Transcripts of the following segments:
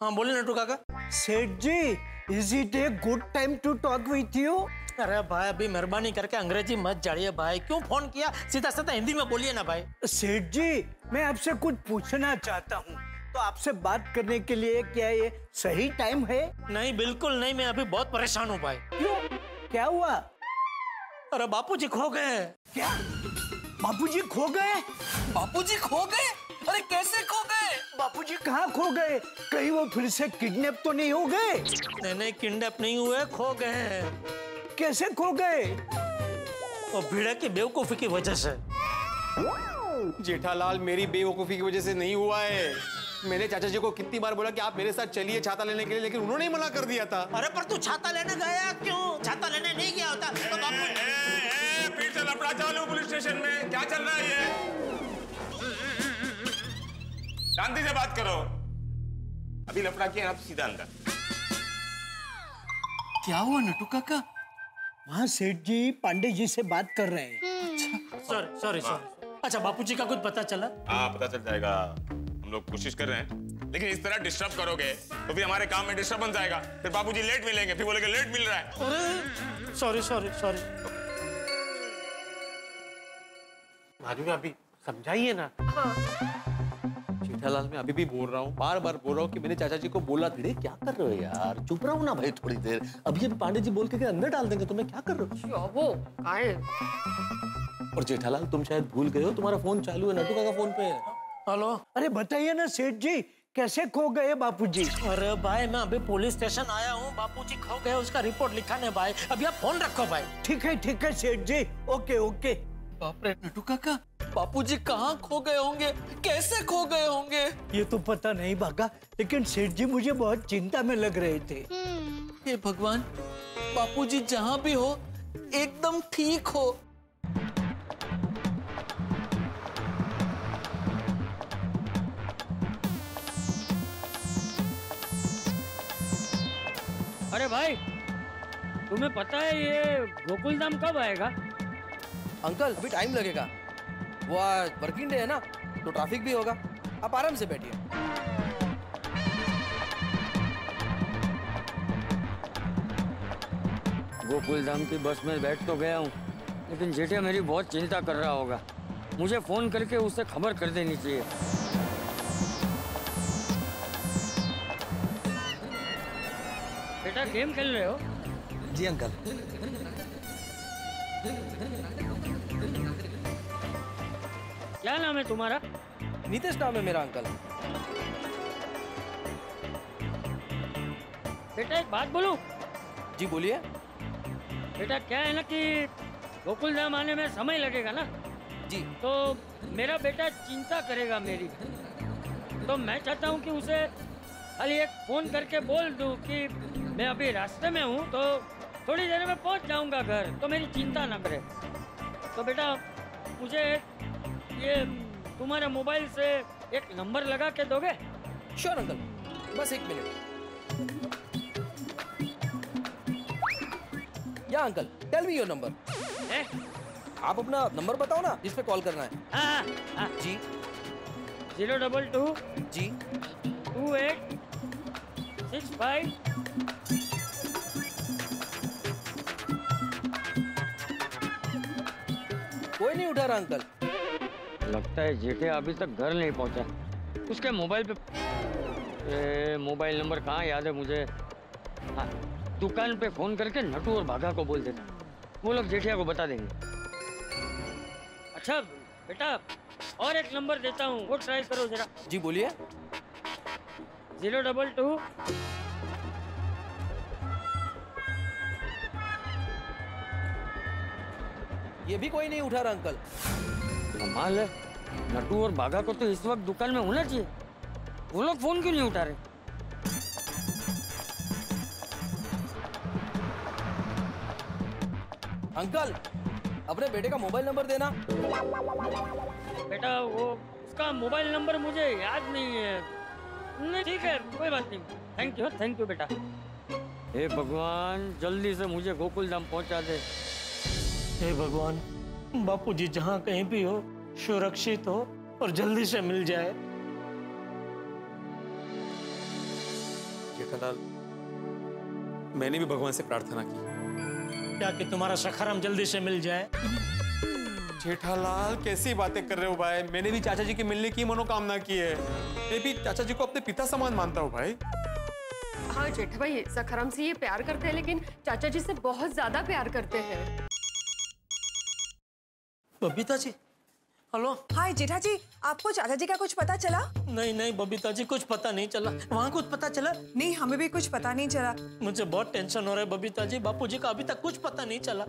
हाँ बोले Natu Kaka. Seth ji, is it a good time to talk with you? अरे भाई अभी मेहरबानी करके अंग्रेजी मत जाड़िए भाई, क्यों फोन किया, सीधा सीधा हिंदी में बोलिए ना भाई। सेठ जी, मैं आपसे कुछ पूछना चाहता हूँ, तो आपसे बात करने के लिए क्या ये सही टाइम है? नहीं बिल्कुल नहीं, मैं अभी बहुत परेशान हूँ भाई। क्यों, क्या हुआ? अरे बापूजी खो गए। क्या? बापूजी खो गए? बापूजी खो गए? अरे कैसे खो गए? बापूजी कहाँ खो गए? कहीं वो फिर से किडनैप तो नहीं हो गए? नहीं किडनैप नहीं हुए, खो गए। कैसे खो गए? वो भिड़ा की बेवकूफी की वजह से। जेठालाल, मेरी बेवकूफी की वजह से नहीं हुआ है। मैंने चाचा जी को कितनी बार बोला कि आप मेरे साथ चलिए छाता लेने के लिए, लेकिन उन्होंने ही मना कर दिया था। अरे पर तू छाता लेने गया क्यों? छाता लेने नहीं गया होता तो बापू। फिर से लफड़ा चालू पुलिस स्टेशन में, क्या चल रहा है ये? शांति से बात करो। अभी लफड़ा किया आप सीधा अंदर। क्या हुआ नटू काका? वहाँ सेठ जी पांडे जी से बात कर रहे हैं। सॉरी। अच्छा बापूजी का कुछ पता चला? हाँ पता चल जाएगा, हम लोग कोशिश कर रहे हैं, लेकिन इस तरह डिस्टर्ब करोगे तो फिर हमारे काम में डिस्टर्बेंस आएगा, फिर बापूजी लेट मिलेंगे, फिर बोलेंगे लेट मिल रहा है। अरे सॉरी। भाभी अभी समझाइए ना। जेठालाल, मैं अभी भी बोल रहा हूँ, बार बार बोल रहा हूँ कि मैंने चाचा जी को बोला था। क्या कर रहे हो यार, चुप रहो ना भाई थोड़ी देर। अभी पांडे जी बोल के अंदर डाल देंगे तुम्हें, क्या कर रहे हो? वो काहे? और जेठालाल तुम शायद भूल गए हो, तुम्हारा फोन चालू है, नटू का फोन पे है। हेलो। अरे बताइए ना सेठ जी, कैसे खो गए बापूजी? अरे भाई मैं अभी पुलिस स्टेशन आया हूँ, बापूजी खो गए, उसका रिपोर्ट लिखाने भाई। अभी आप फोन रखो भाई। ठीक है सेठ जी, ओके। बाप रे नटू काका, बापूजी कहाँ खो गए होंगे, कैसे खो गए होंगे? ये तो पता नहीं भागा, लेकिन सेठ जी मुझे बहुत चिंता में लग रहे थे। हे भगवान, बापूजी जहाँ भी हो एकदम ठीक हो। अरे भाई, तुम्हें पता है ये गोकुल धाम कब आएगा? अंकल अभी टाइम लगेगा, वो आज वर्किंग डे है ना, तो ट्रैफिक भी होगा। आप आराम से बैठिए। गोकुल धाम की बस में बैठ तो गया हूँ, लेकिन जेठिया मेरी बहुत चिंता कर रहा होगा। मुझे फोन करके उससे खबर कर देनी चाहिए। बेटा गेम खेल रहे हो? जी अंकल। क्या नाम है तुम्हारा? नीतीश नाम है मेरा अंकल। बेटा एक बात बोलूं? जी बोलिए। बेटा क्या है ना कि गोकुल धाम आने में समय लगेगा ना जी, तो मेरा बेटा चिंता करेगा मेरी, तो मैं चाहता हूँ कि उसे खाली एक फोन करके बोल दूँ कि मैं अभी रास्ते में हूँ, तो थोड़ी देर में पहुँच जाऊँगा घर, तो मेरी चिंता ना करे। तो बेटा मुझे ये तुम्हारे मोबाइल से एक नंबर लगा के दोगे? श्योर अंकल, बस 1 मिनट। या uncle, tell me your number. आप अपना नंबर बताओ ना, जिस पे कॉल करना है। हाँ। जी 022 जी 28 65। कोई नहीं उठा रहा अंकल। लगता है जेठे अभी तक घर नहीं पहुंचा। उसके मोबाइल पे मोबाइल नंबर कहाँ याद है मुझे। हाँ, दुकान पे फोन करके नटू और भागा को बोल देता, वो लोग जेठिया को बता देंगे। अच्छा बेटा और एक नंबर देता हूँ, वो ट्राई करो जरा। जी बोलिए। 022 ये भी कोई नहीं उठा रहा अंकल। कमाल है, नटू और बाघा को तो इस वक्त दुकान में होना चाहिए, वो लोग फोन क्यों नहीं उठा रहे? अंकल अपने बेटे का मोबाइल नंबर देना। बेटा वो उसका मोबाइल नंबर मुझे याद नहीं है। नहीं ठीक है, कोई बात नहीं। थैंक यू बेटा। हे भगवान, जल्दी से मुझे गोकुल धाम पहुंचा दे। हे भगवान, बापूजी जहाँ कहीं भी हो सुरक्षित हो और जल्दी से मिल जाए। जेठालाल, मैंने भी भगवान से प्रार्थना की। क्या कि तुम्हारा सखाराम जल्दी से मिल जाए। जेठालाल कैसी बातें कर रहे हो भाई? मैंने भी चाचा जी के मिलने की मनोकामना की है। मैं भी चाचा जी को अपने पिता समान मानता हूँ भाई। हाँ जेठा भाई, सखाराम से ये प्यार करते हैं, लेकिन चाचा जी से बहुत ज्यादा प्यार करते हैं। बबीता जी, हेलो। हाय जेठा जी, आपको चाचा जी का कुछ पता चला? नहीं बबीता जी, कुछ पता नहीं चला। वहाँ कुछ पता चला? नहीं, हमें भी कुछ पता नहीं चला। मुझे बहुत टेंशन हो रहा है बबीता जी, बापूजी का अभी तक कुछ पता नहीं चला।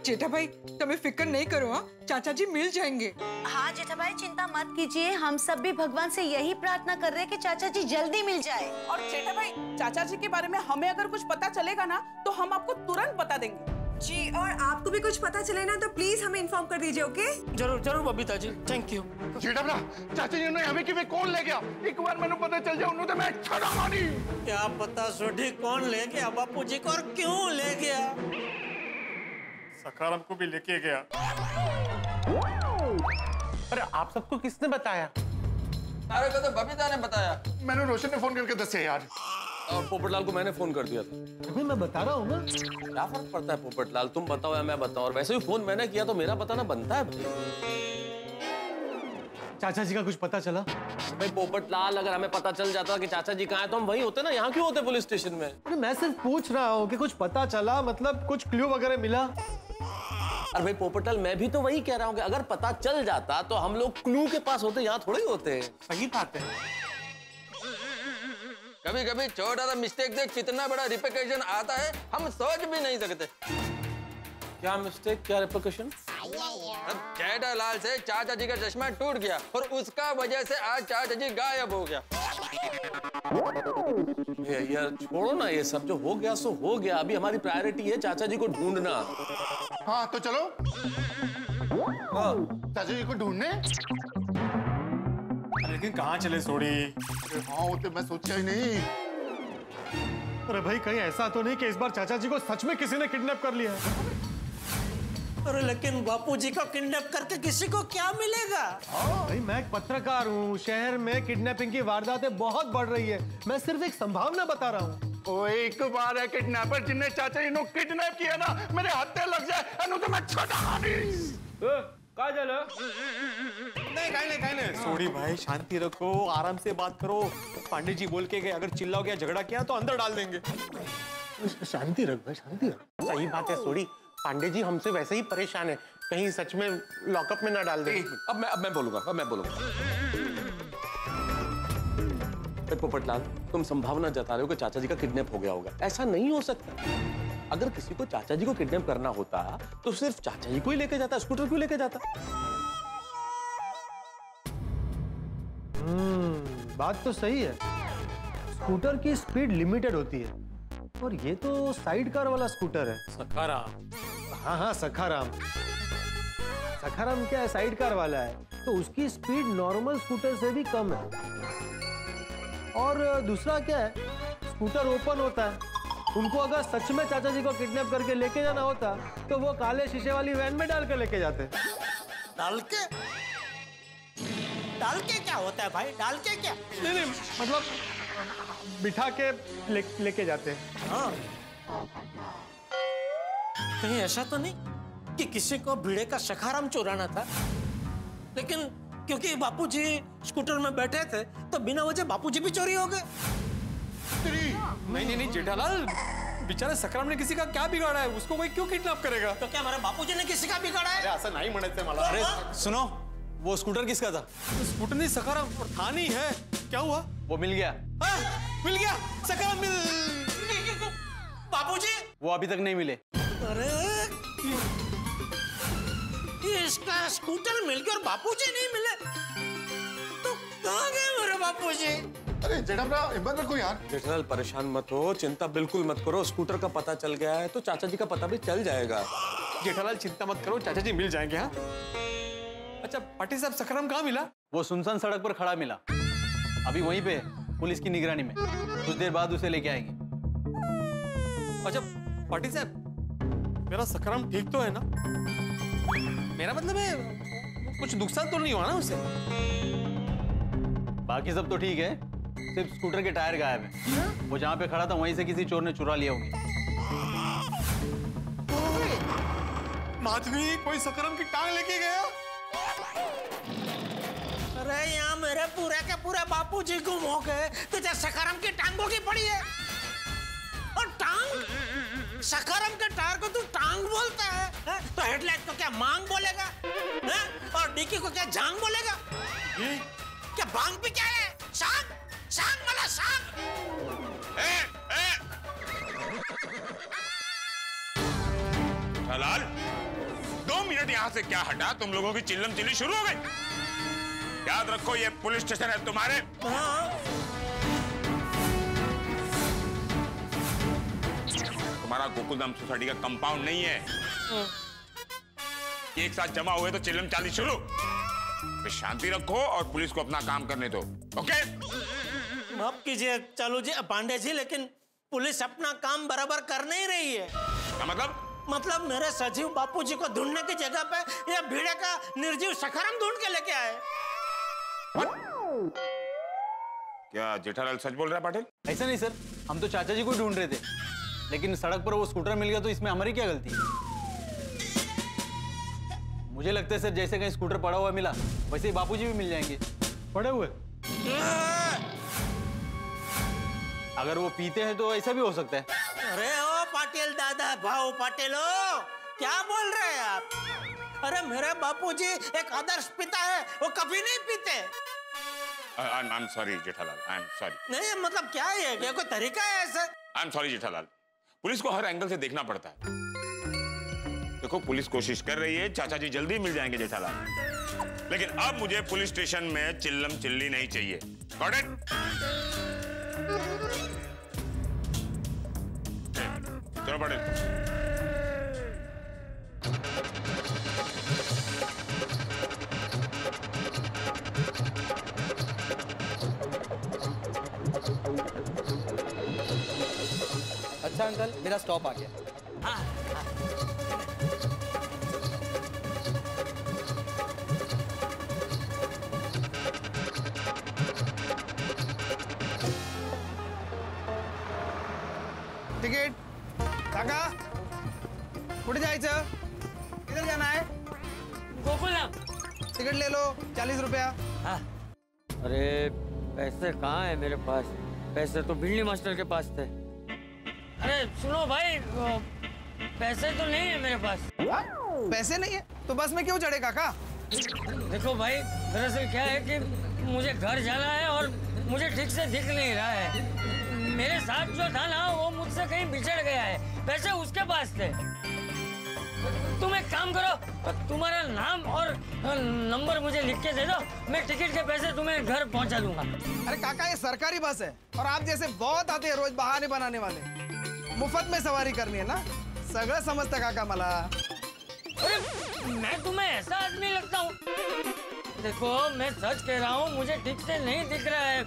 जेठा भाई तुम्हें फिक्र नहीं करो, हाँ चाचा जी मिल जाएंगे। हाँ जेठा भाई, चिंता मत कीजिए, हम सब भी भगवान से यही प्रार्थना कर रहे हैं कि चाचा जी जल्दी मिल जाए। और जेठा भाई, चाचा जी के बारे में हमें अगर कुछ पता चलेगा ना तो हम आपको तुरंत बता देंगे। जी, और आपको भी कुछ पता चले ना तो प्लीज हमें इन्फॉर्म कर दीजिए, ओके? जरूर बबीता जी, थैंक यू। जेठा चाचा जी ने हमें कि कौन ले गया, एक बार मैंने पता चल जाए उन्होंने मैं छड़ा मारी। क्या पता सोढ़ी कौन ले गया बापूजी को और क्यों ले गया? सखाराम को भी लेके गया। अरे आप सबको किसने बताया? अरे को तो बबीता ने बताया। मैंने रोशन ने फोन करके दसे यार। और पोपटलाल को मैंने फोन कर दिया था। अभी मैं बता रहा हूँ ना, क्या फर्क पड़ता है पोपटलाल, तुम बताओ या मैं बताऊं? और वैसे भी फोन मैंने किया तो मेरा बताना बनता है भाई। चाचा जी का कुछ पता चला? भाई पोपटलाल, अगर हमें पता चल जाता कि चाचा जी कहाँ हैं तो हम वहीं होते ना, यहाँ क्यों होते पुलिस स्टेशन में? अरे मैं सिर्फ पूछ रहा हूँ कि कुछ पता चला, मतलब कुछ क्लू वगैरह मिला? अरे भाई पोपटलाल, मैं भी तो वही कह रहा हूँ कि अगर पता चल जाता तो हम लोग क्लू के पास होते, यहाँ थोड़े होते हैं। सही बात है। कभी कभी छोटा सा मिस्टेक देख कितना बड़ा रिपरकशन आता है, हम सोच भी नहीं सकते। क्या मिस्टेक, क्या रिपरकशन? जेठालाल से चाचा जी का चश्मा टूट गया और उसका वजह से आज चाचा जी गायब हो गया। यार छोड़ो ना ये सब, जो हो गया सो हो गया। अभी हमारी प्रायोरिटी है चाचा जी को ढूंढना। हाँ तो चलो चाचा जी को ढूंढने। लेकिन कहाँ चले सोड़ी? हाँ वो तो मैं सोचा ही नहीं। अरे भाई कहीं ऐसा तो नहीं कि इस बार चाचा जी को सच में किसी ने किडनैप कर लिया? अरे लेकिन बापूजी को किडनैप करके किसी को क्या मिलेगा? भाई मैं एक पत्रकार हूँ, शहर में किडनैपिंग की वारदातें बहुत बढ़ रही है, मैं सिर्फ एक संभावना बता रहा हूँ। एक बार है किडनैपर जिनने चाचा जी को किडनैप किया ना, मेरे हत्या लग जाए तो मैं छड़ा नहीं। नहीं सोड़ी भाई, शांति रखो, आराम से बात करो। पांडे जी बोल के गए, अगर चिल्लाओगे या झगड़ा किया तो अंदर डाल देंगे। शांति रख भाई, शांति रख। सही बात है सोड़ी, पांडे जी हमसे वैसे ही परेशान है, कहीं सच में लॉकअप में ना डाल दे। अब मैं बोलूंगा। पोपटलाल, तुम संभावना जता रहे हो कि चाचा जी का किडनैप हो गया होगा। ऐसा नहीं हो सकता। अगर किसी को चाचा जी को किडनैप करना होता तो सिर्फ चाचा जी को ही लेके जाता, स्कूटर क्यों लेके जाता? बात तो सही है, स्कूटर की स्पीड लिमिटेड होती है और ये तो साइड कार वाला स्कूटर है। सखाराम? हाँ सखाराम। सखाराम क्या है, साइड कार वाला है, तो उसकी स्पीड नॉर्मल स्कूटर से भी कम है। और दूसरा क्या है, स्कूटर ओपन होता है। उनको अगर सच में चाचा जी को किडनैप करके लेके जाना होता तो वो काले शीशे वाली वैन में डाल के लेके जाते। डाल के क्या होता है भाई? डाल के क्या? नहीं मतलब बिठा के लेके जाते हैं। हाँ, कहीं ऐसा तो नहीं कि किसी को भिड़े का सखाराम चुराना था, लेकिन क्योंकि बापूजी स्कूटर में बैठे थे तो बिना वजह बापूजी भी चोरी हो गए। नहीं जेठालाल, बेचारा सखाराम ने किसी का क्या बिगाड़ा है? उसको कोई क्यों किडनैप करेगा? तो क्या हमारे बापूजी ने किसी का बिगाड़ा है? ऐसा नहीं म्हणायचंय मला। अरे सुनो, वो स्कूटर किसका था? स्कूटर नहीं, सखाराम और था नहीं है। क्या हुआ? वो मिल गया। मिल गया? सखाराम मिल? बापूजी वो अभी तक नहीं मिले। अरे इसका स्कूटर मिल गया और बापूजी नहीं मिले, तो कहाँ गए मेरे बापूजी? अरे जेठालाल रखो यार। जेठालाल परेशान मत हो, चिंता बिल्कुल मत करो। स्कूटर का पता चल गया है तो चाचा जी का पता भी चल जाएगा। जेठालाल चिंता मत करो, चाचा जी मिल जाएंगे। हाँ अच्छा पाटिल साहब, सखाराम कहाँ मिला? वो सुनसान सड़क पर खड़ा मिला, अभी वहीं पे पुलिस की निगरानी में। कुछ देर बाद उसे लेके आएंगे। अच्छा पाटिल साहब, मेरा सखाराम ठीक तो है ना? मेरा मतलब है कुछ नुकसान तो नहीं हुआ ना उसे? बाकी सब तो ठीक है, सिर्फ स्कूटर के टायर गायब हैं। वो जहाँ पे खड़ा था वहीं से किसी चोर ने चुरा लिया होंगे। माधवी, कोई सकरम की टांग लेके गया। अरे यहाँ मेरे पूरे के पूरे बापूजी गुम हो गए, तुझे सकरम की टांगों की पड़ी है। और टांग, सकरम के टायर को तू टांग बोलता है? तो हेडलाइट को क्या मांग बोलेगा? है? और डिक्की को क्या जांग बोलेगा? क्या बांग भी क्या है? सांग, सांग वाला सांग। लाल, 2 मिनट यहाँ से क्या हटा, तुम लोगों की चिल्लम चिल्ली शुरू हो गई। याद रखो ये पुलिस स्टेशन है तुम्हारे। तुम्हारा गोकुलधाम सोसाइटी का कंपाउंड नहीं है। एक साथ जमा हुए तो चिल्लम चाली शुरू। शांति रखो और पुलिस को अपना काम करने दो। ओके? माफ कीजिए चालू जी, पांडे जी, लेकिन पुलिस अपना काम बराबर कर नहीं रही है। क्या मतलब? मतलब मेरे सजीव बापूजी को ढूंढने की जगह पे ये भीड़े का निर्जीव सकरम ढूंढ के लेके आए। क्या जेठालाल सच बोल रहा है पाटिल? ऐसा नहीं सर, हम तो चाचा जी को ढूंढ रहे थे, लेकिन सड़क पर वो स्कूटर मिल गया तो इसमें हमारी क्या गलती है? मुझे लगता है सर जैसे कहीं स्कूटर पड़ा हुआ मिला वैसे ही बापूजी भी मिल जाएंगे। पड़े हुए? अगर वो पीते हैं तो ऐसा भी हो सकता है। अरे ओ पाटिल दादा, भाऊ पाटिल, क्या बोल रहे हैं आप? अरे मेरे बापूजी एक आदर्श पिता है, वो कभी नहीं पीते। I'm sorry Jethalal, I'm sorry। नहीं मतलब क्या है, क्या कोई तरीका है ऐसा? I'm sorry जेठालाल, पुलिस को हर एंगल से देखना पड़ता है। देखो पुलिस कोशिश कर रही है, चाचा जी जल्दी मिल जाएंगे जेठालाल, लेकिन अब मुझे पुलिस स्टेशन में चिल्लम चिल्ली नहीं चाहिए। Got it? चलो पाटिल। अच्छा अंकल, मेरा स्टॉप आ गया। तिकीट काका, कुठे जायचं? किधर जाना है? गोकुलधाम। टिकट ले लो, 40 रुपया। हाँ। अरे पैसे कहाँ है मेरे पास? पैसे तो बिल्ली मास्टर के पास थे। अरे सुनो भाई, पैसे तो नहीं है मेरे पास। पैसे नहीं है तो बस में क्यों चढ़े काका? देखो भाई, दरअसल क्या है कि मुझे घर जाना है और मुझे ठीक से दिख नहीं रहा है। मेरे साथ जो था ना वो मुझसे कहीं बिछड़ गया है, पैसे उसके पास थे। तुम एक काम करो, तुम्हारा नाम और नंबर मुझे लिख के दे दो, मैं टिकट के पैसे तुम्हें घर पहुंचा दूंगा। अरे काका, ये सरकारी बस है और आप जैसे बहुत आते हैं रोज बहाने बनाने वाले। मुफ्त में सवारी करनी है ना, सगळं समजतं काका मला। अरे मैं तुम्हें ऐसा आदमी लगता हूँ? देखो मैं सच कह रहा हूँ, मुझे ठीक से नहीं दिख रहा है,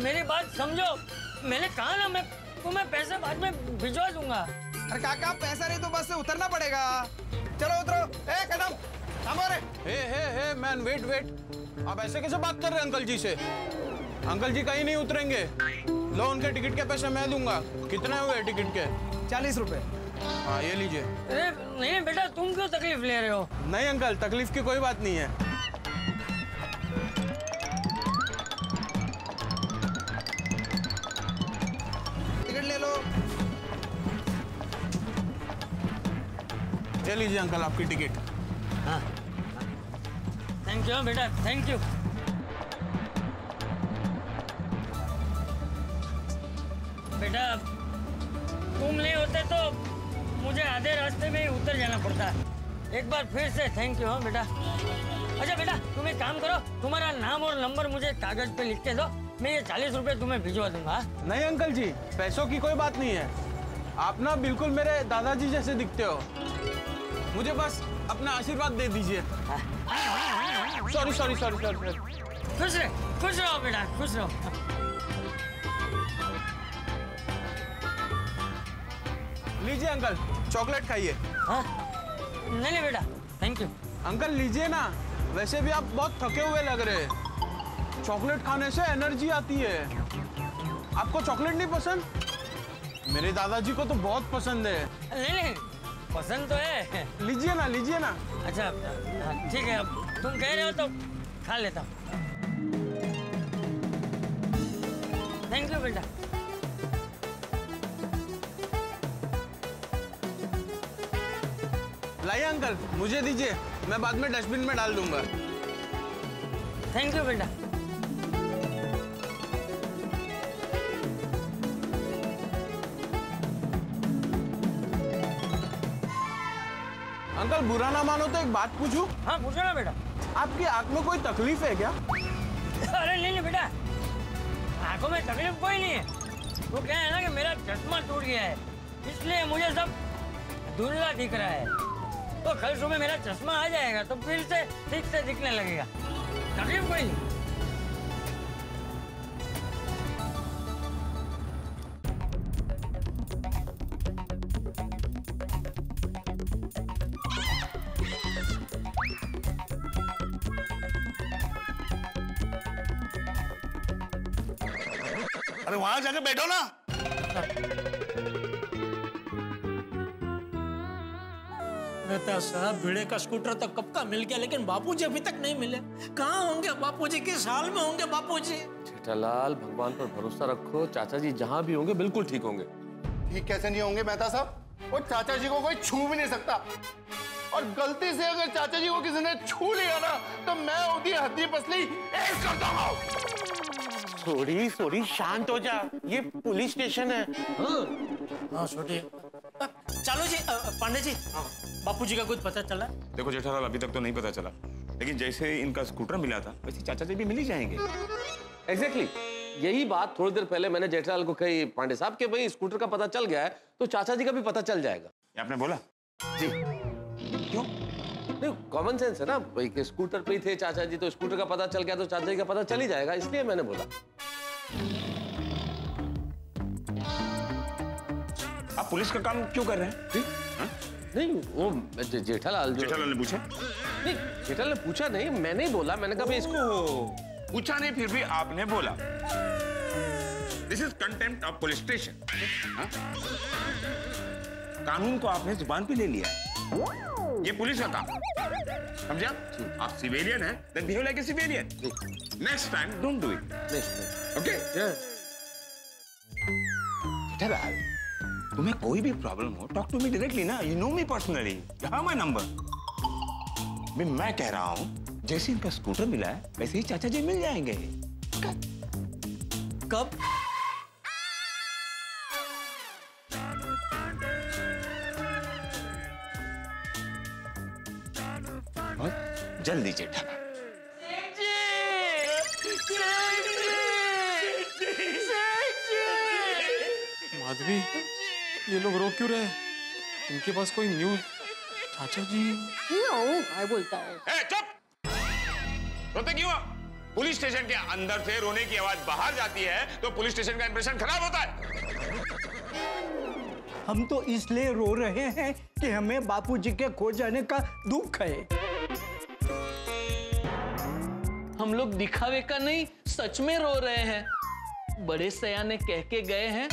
मेरी बात समझो। मैंने कहा ना मैं तुम्हें पैसे बाद में भिजवा दूंगा। अरे काका, पैसा नहीं तो बस से उतरना पड़ेगा। चलो उतरो। ए कदम, थामो रे। Hey man, wait. आप ऐसे कैसे बात कर रहे हैं अंकल जी से? अंकल जी कहीं नहीं उतरेंगे। लो, उनके टिकट के पैसे मैं दूंगा। कितने हुए टिकट के? 40 रुपए। हाँ ये लीजिए। अरे नहीं बेटा, तुम क्यों तकलीफ ले रहे हो? नहीं अंकल, तकलीफ की कोई बात नहीं है। टिकट ले लो। ये लीजिए अंकल आपकी टिकट। हाँ, थैंक यू बेटा, थैंक यू। बेटा तुम नहीं होते तो मुझे आधे रास्ते में ही उतर जाना पड़ता। एक बार फिर से थैंक यू। हाँ बेटा। अच्छा बेटा, तुम एक काम करो, तुम्हारा नाम और नंबर मुझे कागज पे लिख के दो, मैं ये 40 रुपए तुम्हें भिजवा दूंगा। नहीं अंकल जी, पैसों की कोई बात नहीं है। आप ना बिल्कुल मेरे दादाजी जैसे दिखते हो, मुझे बस अपना आशीर्वाद दे दीजिए। सॉरी। खुश रहो बेटा, खुश रहो। लीजिए अंकल, चॉकलेट खाइए। हाँ? नहीं बेटा, थैंक यू। अंकल लीजिए ना, वैसे भी आप बहुत थके हुए लग रहे हैं। चॉकलेट खाने से एनर्जी आती है। आपको चॉकलेट नहीं पसंद? मेरे दादाजी को तो बहुत पसंद है। नहीं पसंद तो है। लीजिए ना, लीजिए ना। अच्छा ठीक है, अब तुम कह रहे हो तो खा लेता हूँ। थैंक यू बेटा। लाइए अंकल, मुझे दीजिए, मैं बाद में डस्टबिन में डाल दूंगा। थैंक यू बेटा। अंकल बुरा ना मानो तो एक बात पूछूं? हाँ पूछो ना बेटा। आपकी आंख में कोई तकलीफ है क्या? अरे नहीं बेटा, आंखों में तकलीफ कोई नहीं है। वो क्या है ना कि मेरा चश्मा टूट गया है, इसलिए मुझे सब धुंधला दिख रहा है। तो कल सुबह मेरा चश्मा आ जाएगा तो फिर से ठीक से दिखने लगेगा। तकलीफ कोई नहीं। अरे वहां जाके बैठो ना। मेहता साहब, भिड़े का स्कूटर तो कब का मिल गया, लेकिन बापूजी अभी तक नहीं मिले। कहाँ होंगे बापूजी? किस हाल में होंगे बापूजी? जेठालाल, भगवान पर भरोसा रखो, चाचा जी जहाँ भी होंगे बिल्कुल ठीक होंगे। ठीक कैसे नहीं होंगे मेहता साहब? वो चाचा जी को कोई छू भी नहीं सकता, और गलती से अगर चाचा जी को किसी ने छू लिया ना तो मैं उनकी हड्डी पसली एक कर दूंगा। सॉरी, शांत हो जा, ये पुलिस स्टेशन है। हाँ छोटी। चलो जी, पांडे जी, बापूजी का कुछ पता चला? देखो जेठालाल, अभी तक तो नहीं पता चला, लेकिन जैसे इनका स्कूटर मिला था वैसे चाचा जी भी मिल ही जाएंगे। एग्जैक्टली, यही बात थोड़ी देर पहले मैंने जेठालाल को कही पांडे साहब के भाई स्कूटर का पता चल गया है तो चाचा जी का भी पता चल जाएगा। ये आपने बोला? जी। क्यों? नहीं, कॉमन सेंस है ना भाई कि स्कूटर पे ही थे चाचा जी, तो स्कूटर का पता चल गया तो चाचा जी का पता चल ही जाएगा, इसलिए मैंने बोला। आप पुलिस का काम क्यों कर रहे हैं? नहीं, वो जेठालाल ने पूछा? नहीं, जेठालाल ने पूछा नहीं, मैंने ही बोला। मैंने कहा भाई इसको पूछा नहीं, फिर भी आपने बोला। This is contempt of police station. कानून को आपने जुबान पे ले लिया, ये पुलिस का काम, समझा? आप सिविलियन हैं, then behave like a civilian. Next time, don't do it. Okay? Jethalal, तुम्हें कोई भी प्रॉब्लम हो, talk to me directly ना. You know me personally. You have my number. मैं कह रहा हूँ, जैसे इनका स्कूटर मिला है, वैसे ही चाचा जी मिल जाएंगे। कब? जल्दी जेठालाल। माधवी, ये लोग रो क्यों रहे हैं? इनके पास कोई न्यूज़? चाचा जी बोलता है। चुप! रोते क्यों? पुलिस स्टेशन के अंदर से रोने की आवाज बाहर जाती है तो पुलिस स्टेशन का इंप्रेशन खराब होता है। हम तो इसलिए रो रहे हैं कि हमें बापूजी के खो जाने का दुख है। हम लोग दिखावे का नहीं, सच में रो रहे हैं। बड़े सयाने कह के गए हैं,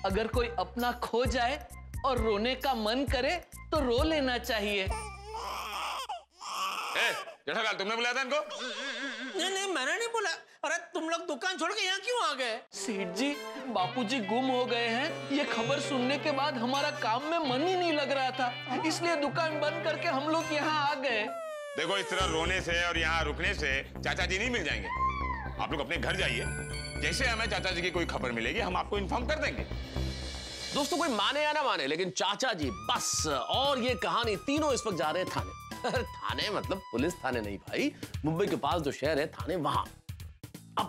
अगर कोई अपना खो जाए और रोने का मन करे तो रो लेना चाहिए। जेठालाल, तुमने बुलाया था इनको? नहीं, मैंने नहीं बोला। अरे तुम लोग दुकान छोड़ के यहाँ क्यों आ गए? सेठ जी, बापूजी गुम हो गए हैं, ये खबर सुनने के बाद हमारा काम में मन ही नहीं लग रहा था, इसलिए दुकान बंद करके हम लोग यहाँ आ गए। देखो, इस तरह रोने से और यहाँ रुकने से चाचा जी नहीं मिल जाएंगे। आप लोग अपने घर जाइए, जैसे हमें चाचा जी की कोई खबर मिलेगी हम आपको इन्फॉर्म कर देंगे। दोस्तों, कोई माने या ना माने, लेकिन चाचा जी बस, और ये कहानी तीनों इस वक्त जा रहे हैं थाने। थाने मतलब पुलिस थाने नहीं भाई, मुंबई के पास जो शहर है थाने, वहां। अब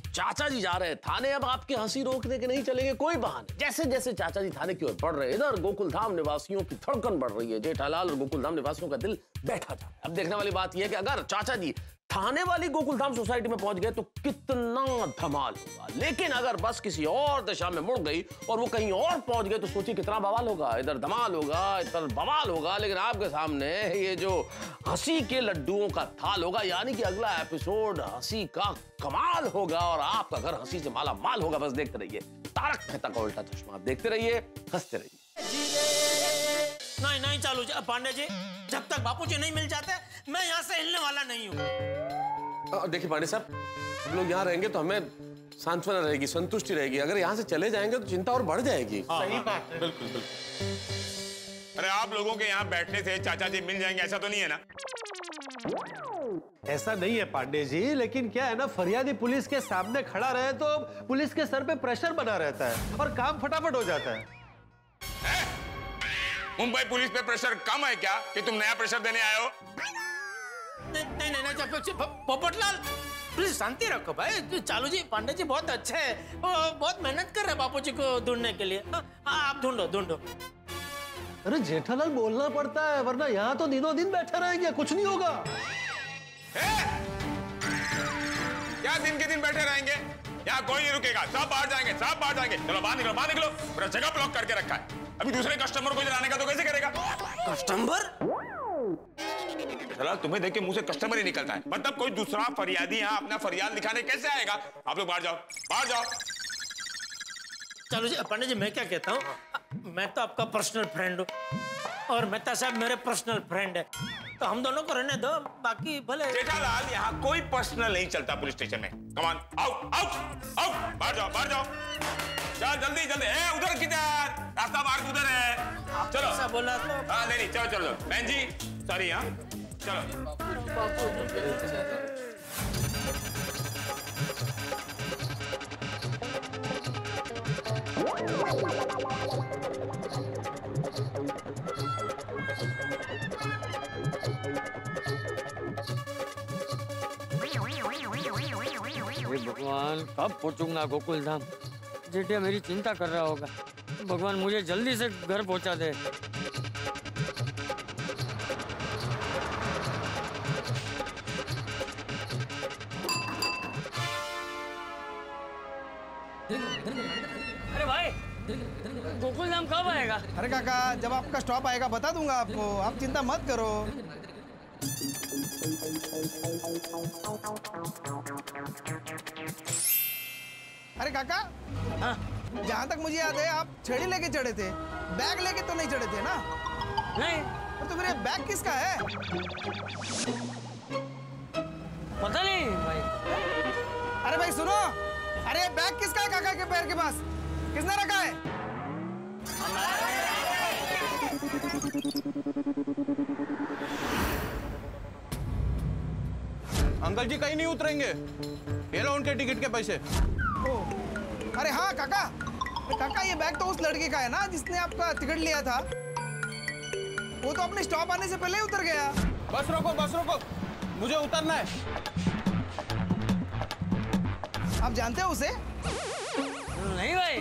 चाचा जी जा रहे हैं थाने, अब आपकी हंसी रोकने के नहीं चलेंगे कोई बहाने। जैसे जैसे चाचा जी थाने की ओर बढ़ रहे हैं, इधर गोकुलधाम निवासियों की धड़कन बढ़ रही है। जेठालाल और गोकुलधाम निवासियों का दिल बैठा जा रहा है। अब देखने वाली बात यह है कि अगर चाचा जी थाने वाली गोकुलधाम सोसाइटी में पहुंच गए तो कितना धमाल होगा। लेकिन अगर बस किसी और दिशा में मुड़ गई और वो कहीं और पहुंच गए तो सोचिए कितना बवाल होगा। इधर धमाल होगा, इधर बवाल होगा, लेकिन आपके सामने ये जो हंसी के लड्डुओं का थाल होगा, यानी कि अगला एपिसोड हंसी का कमाल होगा और आपका घर हंसी से माला माल होगा। बस देखते रहिए तारक मेहता का उल्टा चश्मा। आप देखते रहिए, हंसते रहिए। नहीं नहीं चालू पांडे जी, जब तक बापूजी नहीं मिल जाते मैं यहाँ से हिलने वाला नहीं हूँ। देखिए पांडे साहब, हम लोग यहाँ रहेंगे तो हमें सांत्वना रहेगी, संतुष्टि रहेगी। अगर यहाँ से चले जाएंगे तो चिंता और बढ़ जाएगी। सही बात है। बिल्कुल बिल्कुल। अरे आप लोगों के यहाँ बैठने से चाचा जी मिल जाएंगे ऐसा तो नहीं है ना? ऐसा नहीं है पांडे जी, लेकिन क्या है ना, फरियादी पुलिस के सामने खड़ा रहे तो पुलिस के सर पे प्रेशर बना रहता है और काम फटाफट हो जाता है। मुंबई पुलिस पे प्रेशर कम है क्या कि तुम नया प्रेशर देने आए हो? नहीं नहीं नहीं पोपटलाल प्लीज शांति रखो भाई। चालू जी, पांडे जी बहुत अच्छे हैं, बहुत मेहनत कर रहे हैं बापूजी को ढूंढने के लिए। आप ढूंढो। अरे जेठालाल, बोलना पड़ता है वरना यहाँ तो दिनों दिन बैठे रहेंगे, कुछ नहीं होगा। क्या दिन के दिन बैठे रहेंगे? यहाँ कोई नहीं रुकेगा, सब बाहर जाएंगे, सब बाहर जाएंगे। चलो बाहर निकलो, बाहर निकलो। पूरा जगह ब्लॉक करके रखा है। अभी दूसरे कस्टमर को लाने का तो कैसे करेगा? कस्टमर? चला तुम्हें देख के मुंह से कस्टमर ही निकलता है। मतलब कोई दूसरा फरियादी यहाँ अपना फरियाद लिखाने कैसे आएगा? आप लोग बाहर जाओ, बाहर जाओ। चलो जी पांडे जी, मैं क्या कहता हूँ, मैं तो आपका पर्सनल फ्रेंड हूँ और मेहता साहब मेरे पर्सनल फ्रेंड है, तो हम दोनों को रहने दो, बाकी भले। जेठालाल, यहाँ कोई पर्सनल नहीं चलता पुलिस स्टेशन में। कमान, आओ आओ आओ, बाहर जाओ, बाहर जाओ। चल जल्दी जल्दी। उधर किधर? रास्ता बाहर उधर है। चलो ऐसा बोला तो? हाँ नहीं, चलो चलो बहन जी, सॉरी। हाँ चलो। भगवान, कब पहुंचूंगा गोकुलधाम? जेठिया मेरी चिंता कर रहा होगा। भगवान मुझे जल्दी से घर पहुंचा दे। अरे भाई, गोकुलधाम कब आएगा? अरे काका, जब आपका स्टॉप आएगा बता दूंगा आपको, आप चिंता मत करो। अरे काका, हाँ? जहाँ तक मुझे याद है आप छड़ी लेके चढ़े थे, बैग लेके तो नहीं चढ़े थे ना? नहीं। तो फिर ये बैग किसका है? पता नहीं भाई। अरे भाई सुनो, अरे बैग किसका है काका के पैर के पास? किसने रखा है? अंकल जी कहीं नहीं उतरेंगे, ये लो उनके टिकट के पैसे। अरे हाँ काका, काका ये बैग तो उस लड़के का है ना जिसने आपका टिकट लिया था। वो तो अपने स्टॉप आने से पहले ही उतर गया। बस रोको, मुझे उतरना है। आप जानते हो उसे? नहीं भाई,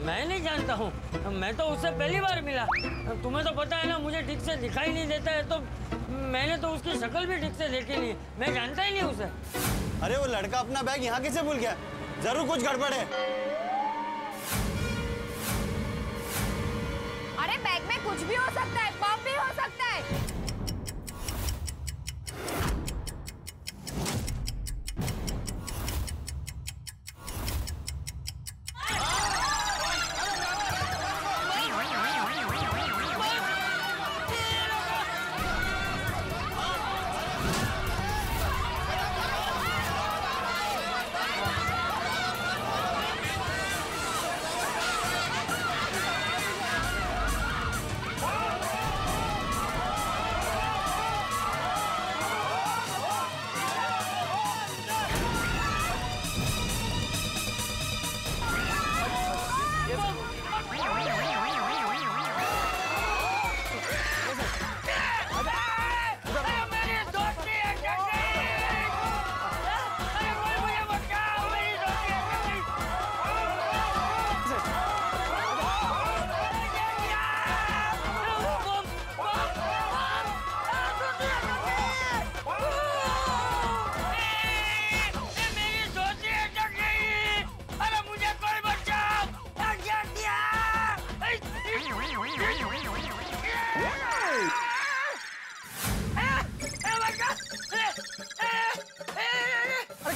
मैं नहीं जानता हूँ, मैं तो उससे पहली बार मिला। तुम्हें तो पता है ना, मुझे ठीक से दिखाई नहीं देता है, तो मैंने तो उसकी शक्ल भी ठीक से देखी नहीं, मैं जानता ही नहीं उसे। अरे वो लड़का अपना बैग यहाँ कैसे भूल गया? जरूर कुछ गड़बड़ है। अरे बैग में कुछ भी हो सकता है, बम भी हो सकता है।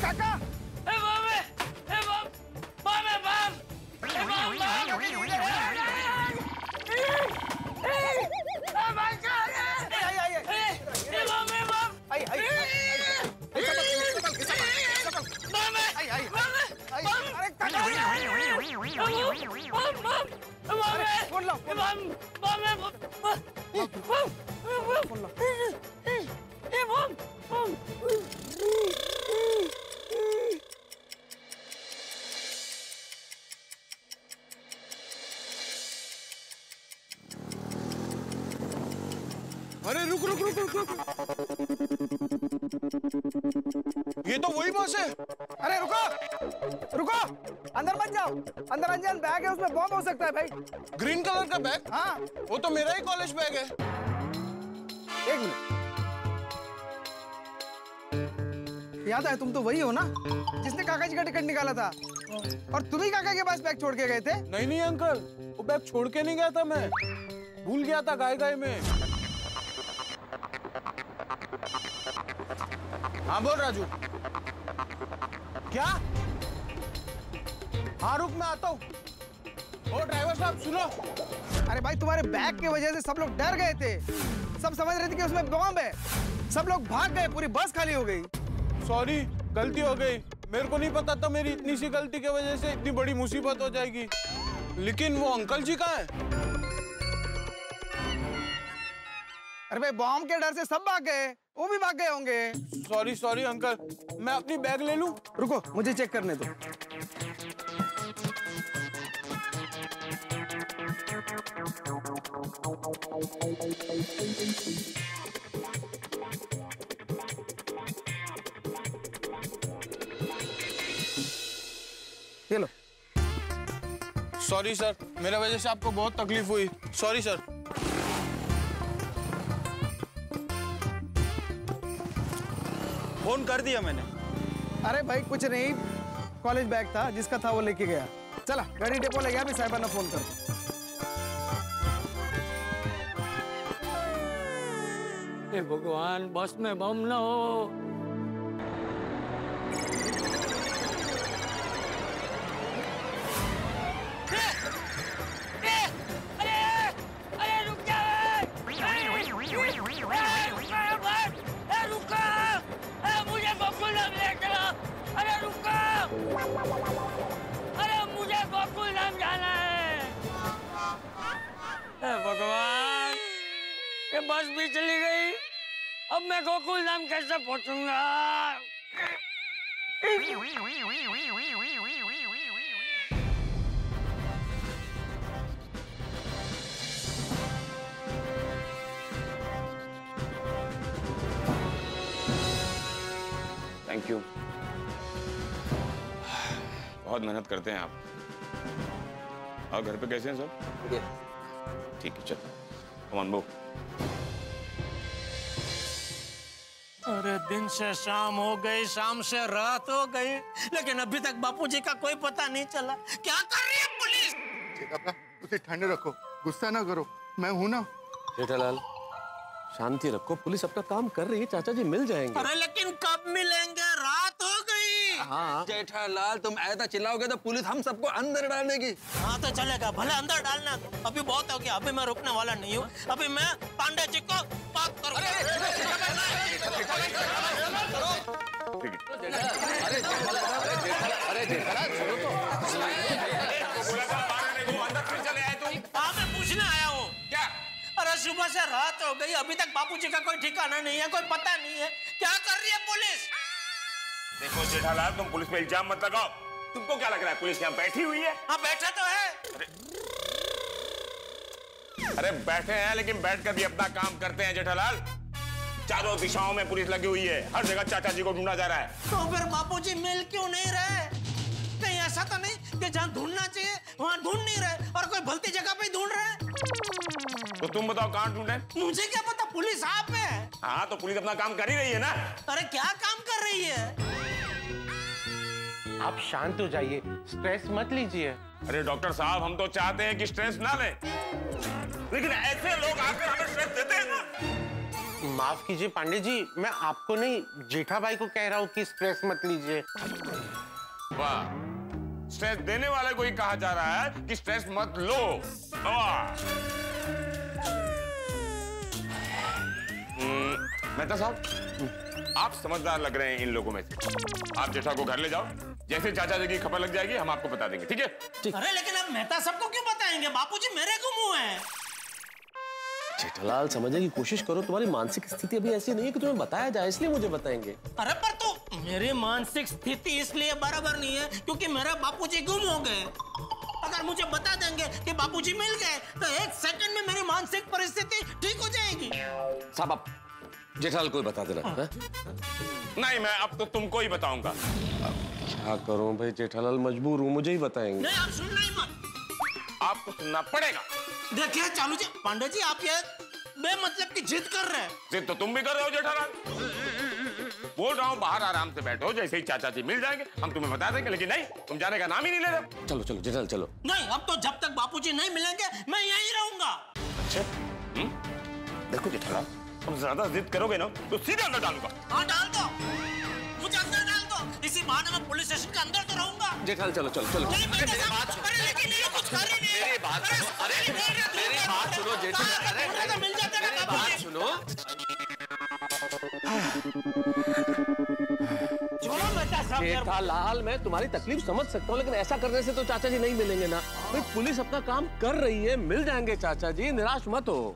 काका ए बम ए बम बम ए बम ए बम अरे रुक रुक रुक रुक रुक, ये तो वही बस है। अरे रुको रुको, अंदर मत जाओ, अंदर अनजान बैग है, उसमें बॉम्ब हो सकता है भाई। ग्रीन कलर का बैग? हाँ, वो तो मेरा ही कॉलेज बैग है। एक मिनट, याद है तुम तो वही हो ना जिसने काका जी का टिकट निकाला था, और तुम ही काका के पास बैग छोड़ के गए थे? नहीं नहीं अंकल, वो बैग छोड़ के नहीं गया था, मैं भूल गया था गाय गाय में। हाँ बोल राजू। क्या? हाँ रुक, मैं आता हूँ। ओ ड्राइवर साहब सुनो। अरे भाई तुम्हारे बैग की वजह से सब लोग डर गए थे, सब समझ रहे थे कि उसमें बॉम्ब है, सब लोग भाग गए, पूरी बस खाली हो गई। सॉरी, गलती हो गई, मेरे को नहीं पता था मेरी इतनी सी गलती की वजह से इतनी बड़ी मुसीबत हो जाएगी। लेकिन वो अंकल जी कहाँ है? अरे भाई बॉम्ब के डर से सब भाग गए, वो भी भाग गए होंगे। सॉरी सॉरी अंकल, मैं अपनी बैग ले लूं? रुको मुझे चेक करने दो। ये लो। सॉरी सर, मेरे वजह से आपको बहुत तकलीफ हुई, सॉरी सर। फोन कर दिया मैंने। अरे भाई कुछ नहीं, कॉलेज बैग था, जिसका था वो लेके गया। चला गाड़ी डेपो ले गया, अभी साहिबा ने फोन कर। हे भगवान, बस में बम ना हो। भगवान, ये बस भी चली गई, अब मैं गोकुल धाम कैसे पहुंचूंगा? थैंक यू, बहुत मेहनत करते हैं आप। और घर पे कैसे हैं सब? ठीक है, चल कमान बो। अरे दिन से शाम हो गई, शाम से रात हो गई, लेकिन अभी तक बापूजी का कोई पता नहीं चला। क्या कर रही है पुलिस? जेठा, उसे ठंडे रखो, गुस्सा ना करो, मैं हूं ना। जेठालाल शांति रखो, पुलिस अपना काम कर रही है, चाचा जी मिल जाएंगे। अरे लेकिन कब मिलेंगे? रात हो गई। हाँ जेठालाल, तुम ऐसा चिल्लाओगे तो पुलिस हम सबको अंदर डालने की। हाँ तो चलेगा, भले अंदर डालना, अभी बहुत हो गया, अभी मैं रुकने वाला नहीं हूँ। अभी मैं पांडे जी को बात करूँ। हाँ मैं पूछने आया हूँ। क्या? अरे सुबह से रात हो गई, अभी तक बापूजी का कोई ठिकाना नहीं है, कोई पता नहीं है, क्या कर रही है पुलिस? देखो जेठालाल, तुम पुलिस पे इल्जाम मत लगाओ। तुमको क्या लग रहा है पुलिस यहाँ बैठी हुई है? हाँ बैठा तो है। अरे बैठे हैं, लेकिन बैठकर भी अपना काम करते हैं जेठालाल। चारों दिशाओं में पुलिस लगी हुई है, हर जगह चाचा जी को ढूंढा जा रहा है। तो फिर बापूजी मिल क्यों नहीं रहे? कहीं ऐसा तो नहीं कि जहाँ ढूंढना चाहिए वहाँ ढूंढ नहीं रहे और कोई भलती जगह पे ढूंढ रहे? तो तुम बताओ कहाँ ढूंढे? मुझे क्या पता, पुलिस आप है। हाँ तो पुलिस अपना काम कर ही रही है ना। अरे क्या काम कर रही है? आप शांत हो जाइए, स्ट्रेस मत लीजिए। अरे डॉक्टर साहब, हम तो चाहते हैं कि स्ट्रेस ना लें, लेकिन ऐसे लोग आकर हमें स्ट्रेस देते हैं ना। माफ कीजिए पांडे जी, मैं आपको नहीं जेठा भाई को कह रहा हूँ कि स्ट्रेस मत लीजिए। वाह, स्ट्रेस देने वाले को ही कहा जा रहा है कि स्ट्रेस मत लो। मेहता साहब, आप समझदार लग रहे हैं इन लोगों में से। आप जेठा को घर ले जाओ, जैसे चाचा जी की खबर लग जाएगी हम आपको बता देंगे, ठीक है? अरे लेकिन अब मेहता सबको क्यों बताएंगे? बापूजी मेरे को मुंह है। जेठालाल, समझने की कोशिश करो, तुम्हारी मानसिक स्थिति अभी ऐसी नहीं है कि तुम्हें बताया जाए, इसलिए मुझे बताएंगे। अरे पर तो मेरी मानसिक स्थिति इसलिए बराबर नहीं है क्योंकि मेरे बापूजी गुम हो गए। अगर मुझे बता देंगे कि बापूजी मिल गए तो 1 सेकंड में मेरी मानसिक परिस्थिति ठीक हो जाएगी। साहब, आप जेठालाल को ही बता देना। नहीं, मैं अब तो तुमको ही बताऊंगा। क्या करूं भाई जेठालाल, मजबूर हूं, मुझे ही बताएंगे। नहीं, आप सुनना ही मत। आपको सुनना पड़ेगा। देखिए चालू जी, पांडे जी आप ये बेमतलब की जिद कर रहे हैं। जिद तो तुम भी कर रहे हो जेठालाल। बोल रहा हूँ बाहर आराम से बैठो, जैसे ही चाचा जी मिल जाएंगे हम तुम्हें बता देंगे, लेकिन नहीं, तुम जाने का नाम ही नहीं ले रहे। चलो चलो जेठालाल चलो। नहीं, अब तो जब तक बापूजी नहीं मिलेंगे मैं यहीं रहूंगा। अच्छा, देखो जेठालाल, तुम ज्यादा जिद करोगे ना तो सीधे अंदर डालूंगा। हाँ डाल दो, मुझे अंदर डाल दो, इसी बहाने मैं पुलिस स्टेशन के अंदर तो रहूंगा। जेठालाल चलो चलो चलो। मेरी बात सुनो, मेरी बात सुनो, अरे मेरी बात सुनो जेठालाल, अरे मिल जाता है मेरी बात सुनो। जेठालाल, मैं तुम्हारी तकलीफ समझ सकता हूँ, लेकिन ऐसा करने से तो चाचा जी नहीं मिलेंगे ना। भाई पुलिस अपना काम कर रही है, मिल जाएंगे चाचा जी, निराश मत हो।